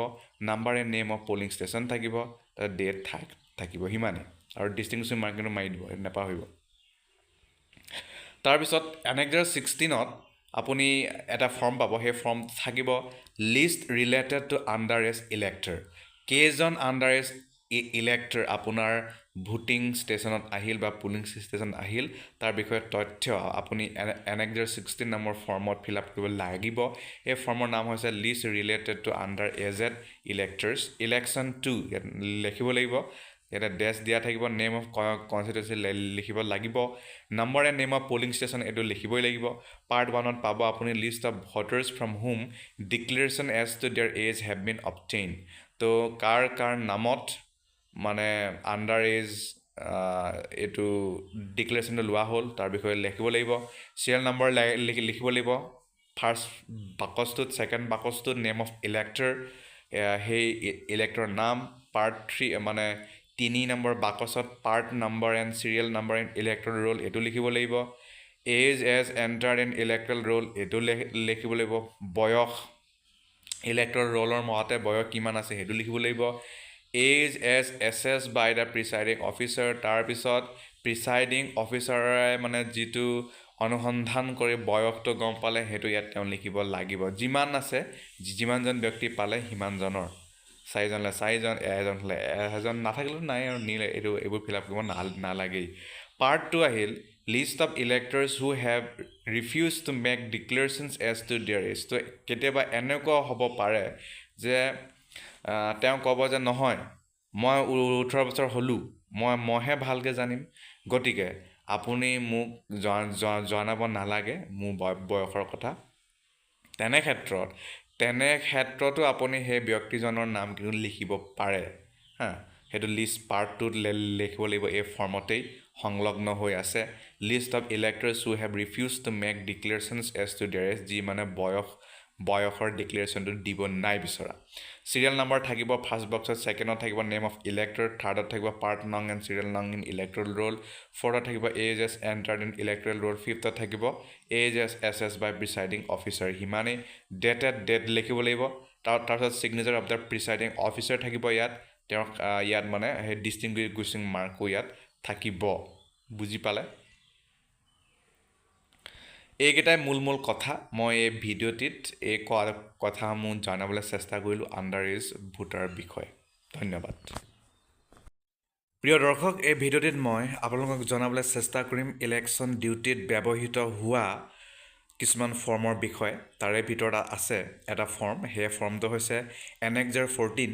number and name of polling station থাকিব ডেট থাকিব সিমানে আৰু ডিষ্টিংশ্যন মাৰ্কিংটো মাৰি দিব নাপাহৰিব তাৰপিছত এনেক্সাৰ 16ত আপুনি এটা ফৰ্ম পাব সেই ফৰ্ম থাকিব list related to under age elector কেইজন আণ্ডাৰ এজ ইলেক্টৰ আপোনাৰ ভোটিং ষ্টেচনত আহিল বা পুলিং ষ্টেচন আহিল তাৰ বিষয়ে তথ্য আপুনি এনেক্সাৰ 16 নামৰ ফৰ্মত ফিল আপ কৰিব লাগিব এই ফৰ্মৰ নাম হৈছে list related to under aged electors election 2 ইয়াত লিখিব লাগিব ইয়াতে ডেছ দিয়া থাকিব নেম অফ কনষ্টিটুৱেঞ্চি লিখিব লাগিব number and name of polling station এইটো লিখিবই লাগিব পাৰ্ট 1ত পাব আপুনি list of voters from whom declaration as to their age have been obtain তো কাৰ নামত মানে আণ্ডাৰ এজ এইটো ডিক্লেৰেশ্যনটো লোৱা হ'ল তাৰ বিষয়ে লিখিব লাগিব চিৰিয়েল নম্বৰ লিখিব লাগিব ফাৰ্ষ্ট বাকচটোত ছেকেণ্ড বাকচটোত নেম অফ ইলেক্টৰ সেই ইলেক্টৰৰ নাম পাৰ্ট 3 মানে 3 নম্বৰ বাকচত part number and serial number and elector roll এইটো লিখিব লাগিব as age entered in electoral roll এইটো লিখিব লাগিব বয়স ইলেক্ট্ৰেল ৰোলৰ মতে বয়স কিমান আছে সেইটো লিখিব লাগিব as as assess by the presiding officer তাৰপিছত প্ৰিচাইডিং অফিচাৰে মানে যিটো অনুসন্ধান কৰি বয়সটো গম পালে সেইটো ইয়াত তেওঁ লিখিব লাগিব যিমান আছে যিমানজন ব্যক্তি পালে সিমানজনৰ চাৰিজন এজন নাথাকিলেও নাই আৰু এইবোৰ ফিল আপ কৰিব নালাগেই পাৰ্ট 2 আহিল list of electors who have refuse to make declarations as to their age তো কেতিয়াবা এনেকুৱা হ'ব পাৰে যে তেওঁ ক'ব যে নহয় মই 18 বছৰ হ'লোঁ মইহে ভালকৈ জানিম গতিকে আপুনি মোক জনাব নালাগে মোৰ বয়সৰ কথা তেনে ক্ষেত্ৰতো আপুনি সেই ব্যক্তিজনৰ নাম কিন্তু লিখিব পাৰে হা সেইটো লিষ্ট পাৰ্ট 2 লিখিব লাগিব এই ফৰ্মতেই সংলগ্ন হৈ আছে list of electors who have refuse to make declarations as to their age যি মানে বয়সৰ ডিক্লেৰেশ্যনটো দিব নাই বিচৰা চিৰিয়েল নাম্বাৰ থাকিব ফাৰ্ষ্ট বক্সত ছেকেণ্ডত থাকিব নেম অফ ইলেক্টৰ থাৰ্ডত থাকিব পাৰ্ট নং এণ্ড চিৰিয়েল নং ইন ইলেক্ট্ৰেল ৰোল ফ'ৰ্থত থাকিব as S entered in electoral roll ফিফ্থত থাকিব এজ এছ বাই প্ৰিচাইডিং অফিচাৰ সিমানেই ডেট লিখিব লাগিব তাৰপিছত signature of the presiding officer থাকিব তেওঁক ইয়াত মানে সেই ডিষ্টিংগুইছিং মাৰ্কো ইয়াত থাকিব বুজি পালে এইকেইটাই মূল কথা মই এই ভিডিঅ'টিত এই কথাসমূহ জনাবলৈ চেষ্টা কৰিলোঁ আণ্ডাৰ এজ ভোটাৰ বিষয়ে ধন্যবাদ প্ৰিয় দৰ্শক এই ভিডিঅ'টিত মই আপোনালোকক জনাবলৈ চেষ্টা কৰিম ইলেকশ্যন ডিউটিত ব্যৱহৃত হোৱা কিছুমান ফৰ্মৰ বিষয়ে তাৰে ভিতৰত আছে এটা ফৰ্ম সেই ফৰ্মটো হৈছে annexure 14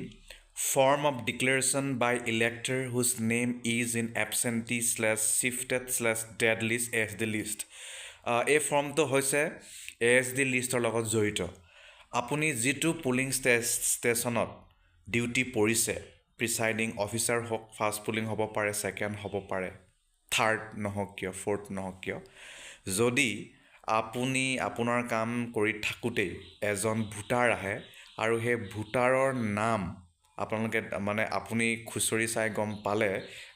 form of declaration by elector whose name is in absentee shifted dead list S D list এই ফৰ্মটো হৈছে এছ ডি লিষ্টৰ লগত জড়িত আপুনি যিটো পুলিং ষ্টেচনত ডিউটি পৰিছে প্ৰিচাইডিং অফিচাৰ হওক ফাৰ্ষ্ট পুলিং হ'ব পাৰে ছেকেণ্ড হ'ব পাৰে থাৰ্ড নহওক কিয় ফ'ৰ্থ নহওক কিয় যদি আপুনি আপোনাৰ কাম কৰি থাকোঁতেই এজন ভোটাৰ আহে আৰু সেই ভোটাৰৰ নাম আপোনালোকে মানে আপুনি খুচৰি চাই গম পালে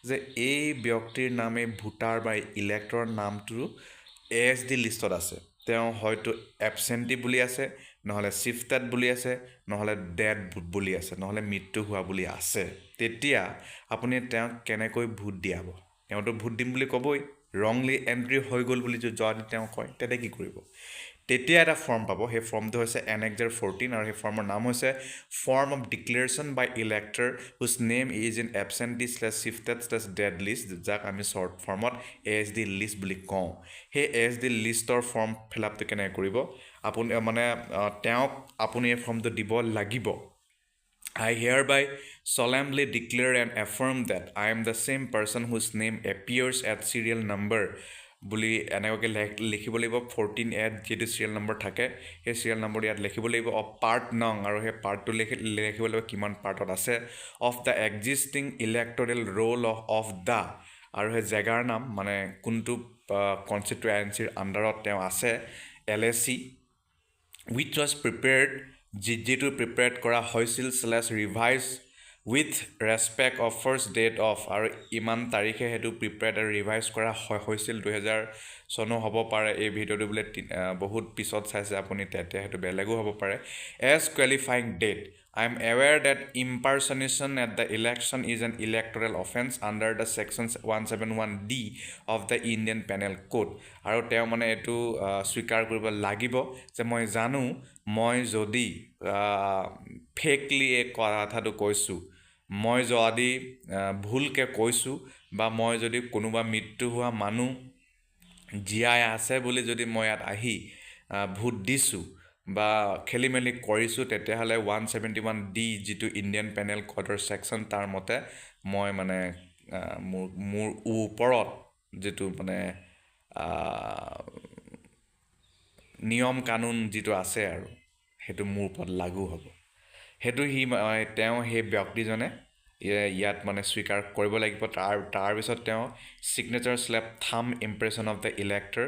যে এই ব্যক্তিৰ নামে ভোটাৰ বা ইলেক্টৰৰ নামটো এছ ডি লিষ্টত আছে তেওঁ হয়তো এবচেণ্টি বুলি আছে নহ'লে চিফটেড বুলি আছে নহ'লে ডেড বুলি আছে নহ'লে মৃত্যু হোৱা বুলি আছে তেতিয়া আপুনি তেওঁক কেনেকৈ ভোট দিয়াব তেওঁতো ভোট দিম বুলি ক'বই ৰংলি এণ্ট্ৰি হৈ গ'ল বুলি যদি তেওঁ কয় তেতিয়া কি কৰিব তেতিয়া এটা ফৰ্ম পাব সেই ফৰ্মটো হৈছে এনেক্সাৰ 14 আৰু সেই ফৰ্মৰ নাম হৈছে form of declaration by elector whose name is in absentee shifted dead list যাক আমি শ্বৰ্ট ফৰ্মত এছ ডি লিষ্ট বুলি কওঁ সেই এছ ডি লিষ্টৰ ফৰ্ম ফিল আপটো কেনেকৈ কৰিব আপুনি মানে তেওঁক আপুনি এই ফৰ্মটো দিব লাগিব I hereby solemnly declare and affirm that I am the same person whose name appears at serial number বুলি এনেকুৱাকৈ লিখিব লাগিব 14 যিটো চিৰিয়েল নম্বৰ থাকে সেই চিৰিয়েল নম্বৰ ইয়াত লিখিব লাগিব অফ পাৰ্ট নং আৰু সেই পাৰ্টটো লিখিব লাগিব কিমান পাৰ্টত আছে of the existing electoral roll of the আৰু সেই জেগাৰ নাম মানে কোনটো কনষ্টিটুৱেঞ্চিৰ আণ্ডাৰত তেওঁ আছে LAC which was prepared যিটো প্ৰিপেয়াৰ্ড কৰা হৈছিল /revise with respect of first date of আৰু ইমান তাৰিখে সেইটো প্ৰিপেয়াৰ্ড আৰু ৰিভাইজ কৰা হৈছিল 2000 চনো হ'ব পাৰে এই ভিডিঅ'টো বোলে বহুত পিছত চাইছে আপুনি তেতিয়া সেইটো বেলেগো হ'ব পাৰে as qualifying date I am aware that impersonation at the election is an electoral offense under the sections 171D of the Indian Penal Code আৰু তেওঁ মানে এইটো স্বীকাৰ কৰিব লাগিব যে মই জানো মই যদি ফেকলি এই কথাটো কৈছোঁ মই যদি ভুলকৈ কৈছোঁ বা মই যদি কোনোবা মৃত্যু হোৱা মানুহ জীয়াই আছে বুলি যদি মই ইয়াত আহি ভোট দিছোঁ বা খেলি মেলি কৰিছোঁ তেতিয়াহ'লে 171D যিটো ইণ্ডিয়ান পেনেল কোডৰ ছেকশ্যন তাৰ মতে মই মানে মোৰ ওপৰত যিটো মানে নিয়ম কানুন যিটো আছে আৰু সেইটো মোৰ ওপৰত লাগু হ'ব সেইটো তেওঁ সেই ব্যক্তিজনে ইয়াত মানে স্বীকাৰ কৰিব লাগিব তাৰপিছত তেওঁ ছিগনেচাৰ স্লেপ থাম impression of the elector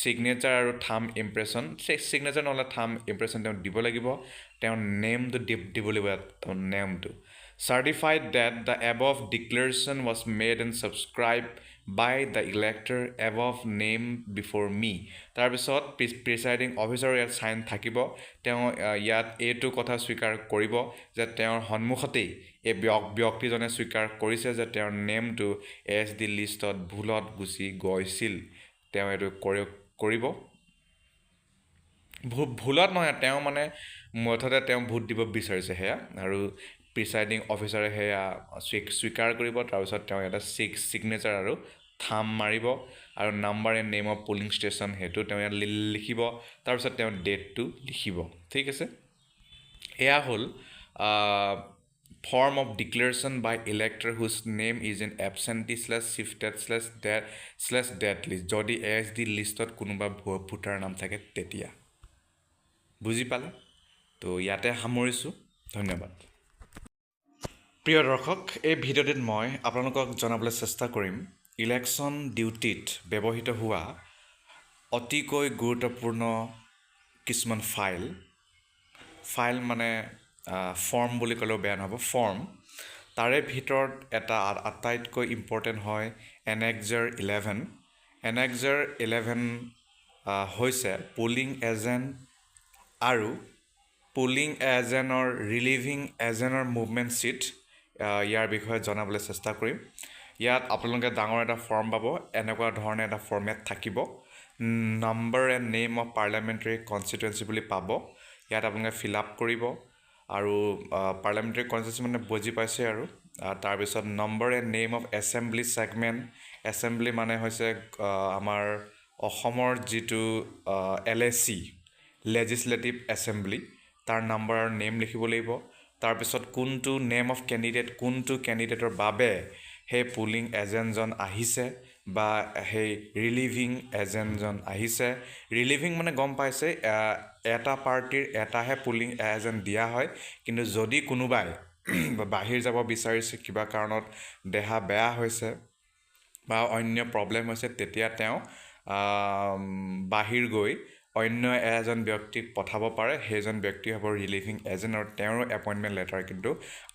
signature আৰু থাম ইম্প্ৰেশ্যন নহ'লে থাম ইম্প্ৰেশ্যন তেওঁ দিব লাগিব তেওঁৰ নেমটো দিব লাগিব তেওঁৰ নেমটো certified that the above declaration was made and subscribed by the elector above name before me. তাৰপিছত প্ৰিচাইডিং অফিচাৰৰ ইয়াত চাইন থাকিব তেওঁ ইয়াত এইটো কথা স্বীকাৰ কৰিব যে তেওঁৰ সন্মুখতেই এই ব্যক্তিজনে স্বীকাৰ কৰিছে যে তেওঁৰ নেমটো ASD লিষ্টত ভুলত গুচি গৈছিল তেওঁ এইটো কৰিব ভুলত নহয় তেওঁ মানে মুঠতে তেওঁ ভোট দিব বিচাৰিছে সেয়া আৰু প্ৰিচাইডিং অফিচাৰে সেয়া স্বীকাৰ কৰিব তাৰপিছত তেওঁ এটা ছিগনেচাৰ আৰু থাম মাৰিব আৰু number and name of polling station সেইটো তেওঁ ইয়াত লিখিব তাৰপিছত তেওঁ ডেটটো লিখিব ঠিক আছে এয়া হ'ল form of declaration by elector whose name is in absentee / shifted / dead list যদি ASD লিষ্টত কোনোবা ভোটাৰ নাম থাকে তেতিয়া বুজি পালে তো ইয়াতে সামৰিছোঁ ধন্যবাদ প্ৰিয় দৰ্শক এই ভিডিঅ'টিত মই আপোনালোকক জনাবলৈ চেষ্টা কৰিম ইলেকশ্যন ডিউটিত ব্যৱহৃত হোৱা অতিকৈ গুৰুত্বপূৰ্ণ কিছুমান ফাইল মানে ফৰ্ম বুলি ক'লেও বেয়া নহ'ব ফৰ্ম তাৰে ভিতৰত এটা আটাইতকৈ ইম্পৰ্টেণ্ট হয় Annexure 11 Annexure 11 হৈছে পুলিং এজেণ্ট আৰু পুলিং এজেণ্টৰ ৰিলিভিং এজেণ্টৰ মুভমেণ্ট ছিট ইয়াৰ বিষয়ে জনাবলৈ চেষ্টা কৰিম ইয়াত আপোনালোকে ডাঙৰ এটা ফৰ্ম পাব এনেকুৱা ধৰণে এটা ফৰ্মেট থাকিব number and name of parliamentary constituency বুলি পাব ইয়াত আপোনালোকে ফিল আপ কৰিব আৰু পাৰ্লিয়ামেণ্টাৰী কনষ্টিটুৱেঞ্চি মানে বুজি পাইছে আৰু তাৰপিছত number and name of assembly segment assembly মানে হৈছে আমাৰ অসমৰ যিটো LAC লেজিছলেটিভ এছেম্বলি তাৰ নাম্বাৰ আৰু নেম লিখিব লাগিব তাৰপিছত কোনটো নেম অফ কেণ্ডিডেট কোনটো কেণ্ডিডেটৰ বাবে সেই পুলিং এজেণ্টজন আহিছে বা সেই ৰিলিভিং এজেণ্টজন আহিছে ৰিলিভিং মানে গম পাইছে এটা পাৰ্টিৰ এটাহে পুলিং এজেণ্ট দিয়া হয় কিন্তু যদি কোনোবাই বাহিৰ যাব বিচাৰিছে কিবা কাৰণত দেহা বেয়া হৈছে বা অন্য প্ৰব্লেম হৈছে তেতিয়া তেওঁ বাহিৰ গৈ অন্য এজন ব্যক্তিক পঠাব পাৰে সেইজন ব্যক্তি হ'ব ৰিলিভিং এজেণ্ট আৰু তেওঁৰ এপইণ্টমেণ্ট লেটাৰ কিন্তু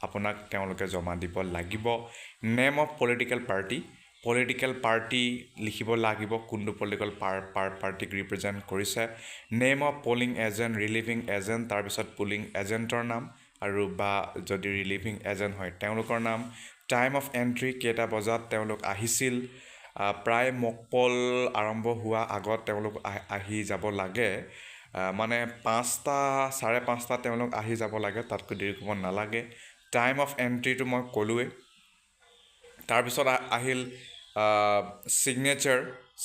আপোনাক তেওঁলোকে জমা দিব লাগিব নেম অফ পলিটিকেল পাৰ্টি লিখিব লাগিব কোনটো পলিটিকেল পাৰ্টিক ৰিপ্ৰেজেণ্ট কৰিছে name of polling agent relieving agent তাৰপিছত পুলিং এজেণ্টৰ নাম আৰু বা যদি ৰিলিভিং এজেণ্ট হয় তেওঁলোকৰ নাম টাইম অফ এণ্ট্ৰি কেইটা বজাত তেওঁলোক আহিছিল প্ৰায় মকপল আৰম্ভ হোৱা আগত তেওঁলোক আহি যাব লাগে মানে 5টা 5:30 তেওঁলোক আহি যাব লাগে তাতকৈ দেৰি কৰিব নালাগে টাইম অফ এণ্ট্ৰিটো মই ক'লোৱেই তাৰপিছত আহিল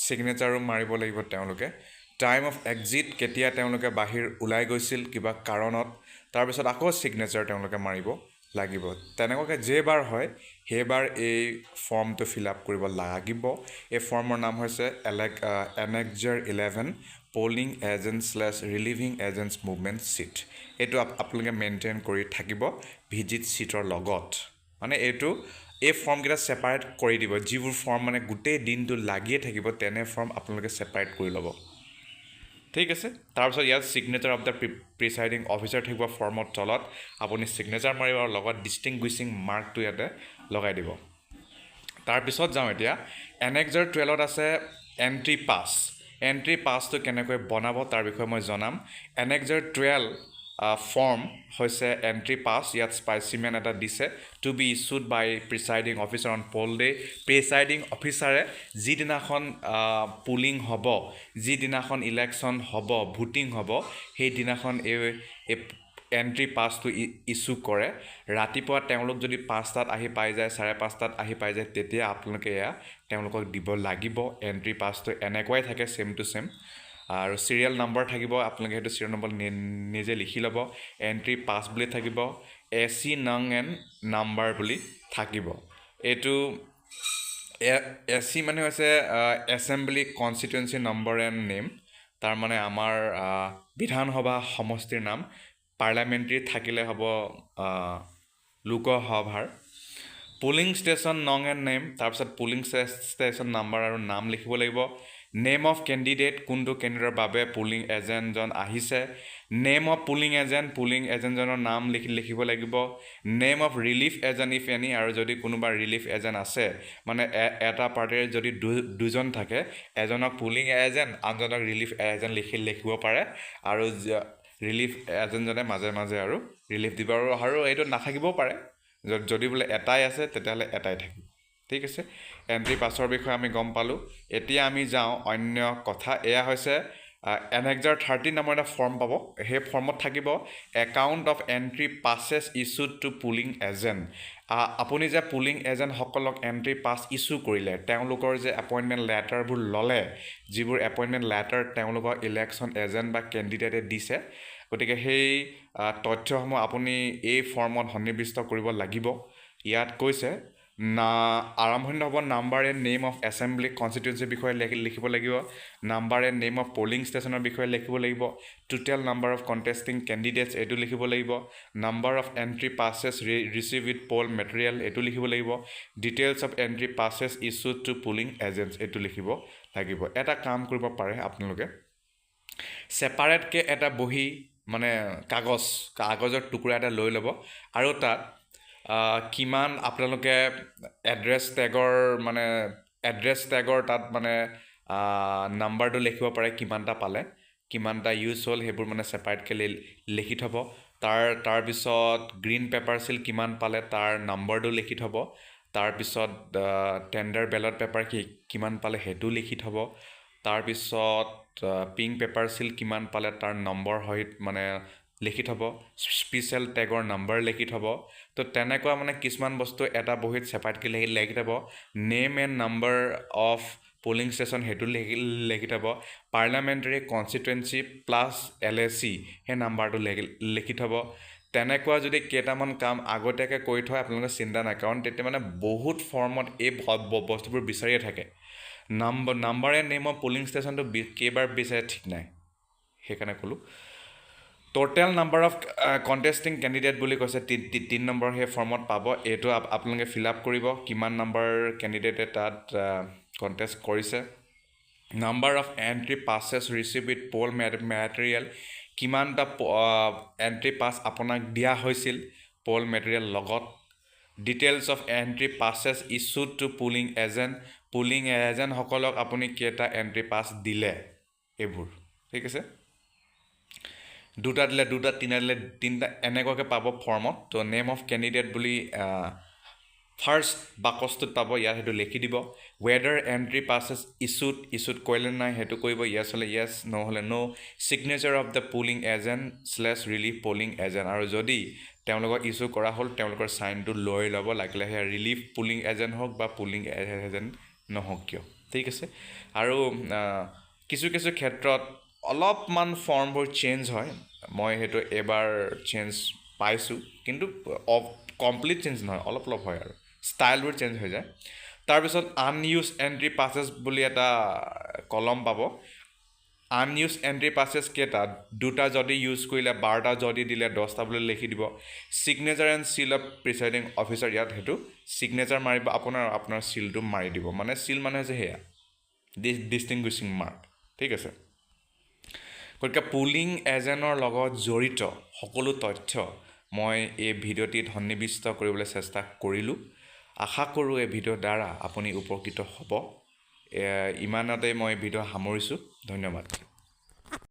ছিগনেচাৰো মাৰিব লাগিব তেওঁলোকে টাইম অফ এক্সিট কেতিয়া তেওঁলোকে বাহিৰ ওলাই গৈছিল কিবা কাৰণত তাৰপিছত আকৌ ছিগনেচাৰ তেওঁলোকে মাৰিব লাগিব তেনেকুৱাকৈ যেইবাৰ হয় সেইবাৰ এই ফৰ্মটো ফিল আপ কৰিব লাগিব এই ফৰ্মৰ নাম হৈছে Annexure 11 polling agent / relieving agents movement sheet এইটো আপোনালোকে মেইনটেইন কৰি থাকিব ভিজিট ছিটৰ লগত মানে এই ফৰ্মকেইটা ছেপাৰেট কৰি দিব যিবোৰ ফৰ্ম মানে গোটেই দিনটো লাগিয়ে থাকিব তেনে ফৰ্ম আপোনালোকে ছেপাৰেট কৰি ল'ব ঠিক আছে তাৰপিছত ইয়াত signature of the presiding officer থাকিব ফৰ্মৰ তলত আপুনি ছিগনেচাৰ মাৰিব আৰু লগত ডিষ্টিংগুইছিং মাৰ্কটো ইয়াতে লগাই দিব তাৰপিছত যাওঁ এতিয়া Annexure 12ত আছে এণ্ট্ৰি পাছটো কেনেকৈ বনাব তাৰ বিষয়ে মই জনাম Annexure 12 ফৰ্ম হৈছে এণ্ট্ৰি পাছ ইয়াত স্পাইচিমেন এটা দিছে to be issued by presiding officer on poll day presiding অফিচাৰে যিদিনাখন পুলিং হ'ব যিদিনাখন ইলেকশ্যন হ'ব ভোটিং হ'ব সেইদিনাখন এই এণ্ট্ৰি পাছটো ইছ্যু কৰে ৰাতিপুৱা তেওঁলোক যদি 5টাত আহি পাই যায় 5:30 আহি পাই যায় তেতিয়া আপোনালোকে এয়া তেওঁলোকক দিব লাগিব এণ্ট্ৰি পাছটো এনেকুৱাই থাকে ছেম টু ছেম আৰু চিৰিয়েল নম্বৰ থাকিব আপোনালোকে সেইটো চিৰিয়েল নম্বৰ নিজে লিখি ল'ব এণ্ট্ৰি পাছ বুলি থাকিব AC নং এণ্ড নাম্বাৰ বুলি থাকিব এইটো AC মানে হৈছে assembly constituency number and name তাৰ মানে আমাৰ বিধানসভা সমষ্টিৰ নাম পাৰ্লিয়ামেণ্টাৰী থাকিলে হ'ব লোকসভাৰ পুলিং ষ্টেচন নং এণ্ড নেম তাৰপিছত পুলিং ষ্টেচন নাম্বাৰ আৰু নাম লিখিব লাগিব নেম অফ কেণ্ডিডেট, কোনটো কেণ্ডিডেটৰ বাবে পুলিং এজেণ্টজন আহিছে, নেম অফ পুলিং এজেণ্টজনৰ নাম লিখিব লাগিব, name of relief agent if any, আৰু যদি কোনোবা ৰিলিফ এজেণ্ট আছে, মানে এটা পাৰ্টিৰ যদি দুজন থাকে, এজনক পুলিং এজেণ্ট আনজনক ৰিলিফ এজেণ্ট লিখিব পাৰে, আৰু ৰিলিফ এজেণ্টজনে মাজে মাজে আৰু ৰিলিফ দিব, আৰু এইটো নাথাকিবও পাৰে, যদি বোলে এটাই আছে তেতিয়াহ'লে এটাই থাকিব। ঠিক আছে, এণ্ট্ৰি পাছৰ বিষয়ে আমি গম পালোঁ। এতিয়া আমি যাওঁ অন্য কথা। এয়া হৈছে এনেক্সাৰ 13 নামৰ এটা ফৰ্ম পাব। সেই ফৰ্মত থাকিব account of entry passes issued to polling agent. আপুনি যে পুলিং এজেণ্টসকলক এণ্ট্ৰি পাছ ইছ্যু কৰিলে, তেওঁলোকৰ যে এপইণ্টমেণ্ট লেটাৰবোৰ ল'লে, যিবোৰ এপইণ্টমেণ্ট লেটাৰ তেওঁলোকৰ ইলেকশ্যন এজেণ্ট বা কেণ্ডিডেটে দিছে, গতিকে সেই তথ্যসমূহ আপুনি এই ফৰ্মত সন্নিৱিষ্ট কৰিব লাগিব। ইয়াত কৈছে আৰম্ভণিত হ'ব number and name of assembly কনষ্টিটুৱেঞ্চিৰ বিষয়ে লিখিব লাগিব, number and name of polling ষ্টেচনৰ বিষয়ে লিখিব লাগিব, total number of contesting candidates এইটো লিখিব লাগিব, number of entry passes receive with poll material এইটো লিখিব লাগিব, details of entry passes issued to polling agents এইটো লিখিব লাগিব। এটা কাম কৰিব পাৰে আপোনালোকে, ছেপাৰেটকৈ এটা বহী, মানে কাগজৰ টুকুৰা এটা লৈ ল'ব, আৰু তাত কিমান আপোনালোকে এড্ৰেছ টেগৰ তাত মানে নাম্বাৰটো লিখিব পাৰে, কিমানটা পালে, কিমানটা ইউজ হ'ল, সেইবোৰ মানে ছেপাৰেটকৈ লিখি থ'ব। তাৰপিছত গ্ৰীণ পেপাৰ চিল কিমান পালে তাৰ নাম্বাৰটো লিখি থ'ব। তাৰপিছত টেণ্ডাৰ বেলট পেপাৰ কিমান পালে সেইটো লিখি থ'ব। তাৰপিছত পিংক পেপাৰ চিল কিমান পালে তাৰ নম্বৰ সহিত মানে লিখি থ'ব, স্পেচিয়েল টেগৰ নাম্বাৰ লিখি থ'ব। তো তেনেকুৱা মানে কিছুমান বস্তু এটা বহীত ছেপাৰেটকৈ লিখি থ'ব। Name and number of polling station সেইটো লিখি থ'ব। পাৰ্লামেণ্টাৰী কনষ্টিটুৱেঞ্চি প্লাছ LAC সেই নাম্বাৰটো লিখি থ'ব। তেনেকুৱা যদি কেইটামান কাম আগতীয়াকৈ কৰি থয় আপোনালোকে চিন্তা নাই, কাৰণ তেতিয়া মানে বহুত ফৰ্মত এই বস্তুবোৰ বিচাৰিয়ে থাকে। Number and name of polling ষ্টেচনটো কেইবাৰ বিচাৰে ঠিক নাই, সেইকাৰণে ক'লোঁ। Total number of contesting candidate বুলি কৈছে 3 নম্বৰ সেই ফৰ্মত পাব। এইটো আপোনালোকে ফিল আপ কৰিব, কিমান নম্বৰ কেণ্ডিডেটে তাত কণ্টেষ্ট কৰিছে। Number of entry passes receive with poll material, কিমানটা এণ্ট্ৰি পাছ আপোনাক দিয়া হৈছিল পল মেটেৰিয়েল লগত। Details of entry passes issued to polling এজেণ্টসকলক আপুনি কেইটা এণ্ট্ৰি পাছ দিলে, এইবোৰ। ঠিক আছে, 2টা দিলে 2টা, 3টা দিলে 3টা, এনেকুৱাকৈ পাব ফৰ্মত। তো নেম অফ কেণ্ডিডেট বুলি ফাৰ্ষ্ট বাকচটোত পাব, ইয়াত সেইটো লিখি দিব। ৱেডাৰ এণ্ট্ৰি পাছেছ ইছ্যুড কৰিলে নাই সেইটো কৰিব, য়েছ হ'লে য়েছ, ন' হ'লে no'. Signature of the polling agent / relief polling agent, আৰু যদি তেওঁলোকক ইছ্যু কৰা হ'ল তেওঁলোকৰ ছাইনটো লৈ ল'ব, লাগিলে সেয়া ৰিলিফ পুলিং এজেণ্ট হওক বা পুলিং এজেণ্ট নহওক কিয়। ঠিক আছে, আৰু কিছু ক্ষেত্ৰত অলপমান ফৰ্মবোৰ চেঞ্জ হয়, মই সেইটো এবাৰ চেঞ্জ পাইছোঁ, কিন্তু কমপ্লিট চেঞ্জ নহয়, অলপ হয়, আৰু ষ্টাইলবোৰ চেঞ্জ হৈ যায়। তাৰপিছত আনইউজ এণ্ট্ৰি পাছেছ বুলি এটা কলম পাব। আনইউজ এণ্ট্ৰি পাছেছ কেইটা, 2টা যদি ইউজ কৰিলে, 12টা যদি দিলে 10টা বুলি লিখি দিব। Signature and seal of presiding officer, ইয়াত সেইটো ছিগনেচাৰ মাৰিব আপোনাৰ চিলটো মাৰি দিব, মানে চিল মানে হৈছে সেয়া ডিষ্টিংগুইছিং মাৰ্ক। ঠিক আছে, গতিকে পুলিং এজেণ্টৰ লগত জড়িত সকলো তথ্য মই এই ভিডিঅ'টিত সন্নিৱিষ্ট কৰিবলৈ চেষ্টা কৰিলোঁ। আশা কৰোঁ এই ভিডিঅ'ৰ দ্বাৰা আপুনি উপকৃত হ'ব। ইমানতে মই ভিডিঅ' সামৰিছোঁ। ধন্যবাদ।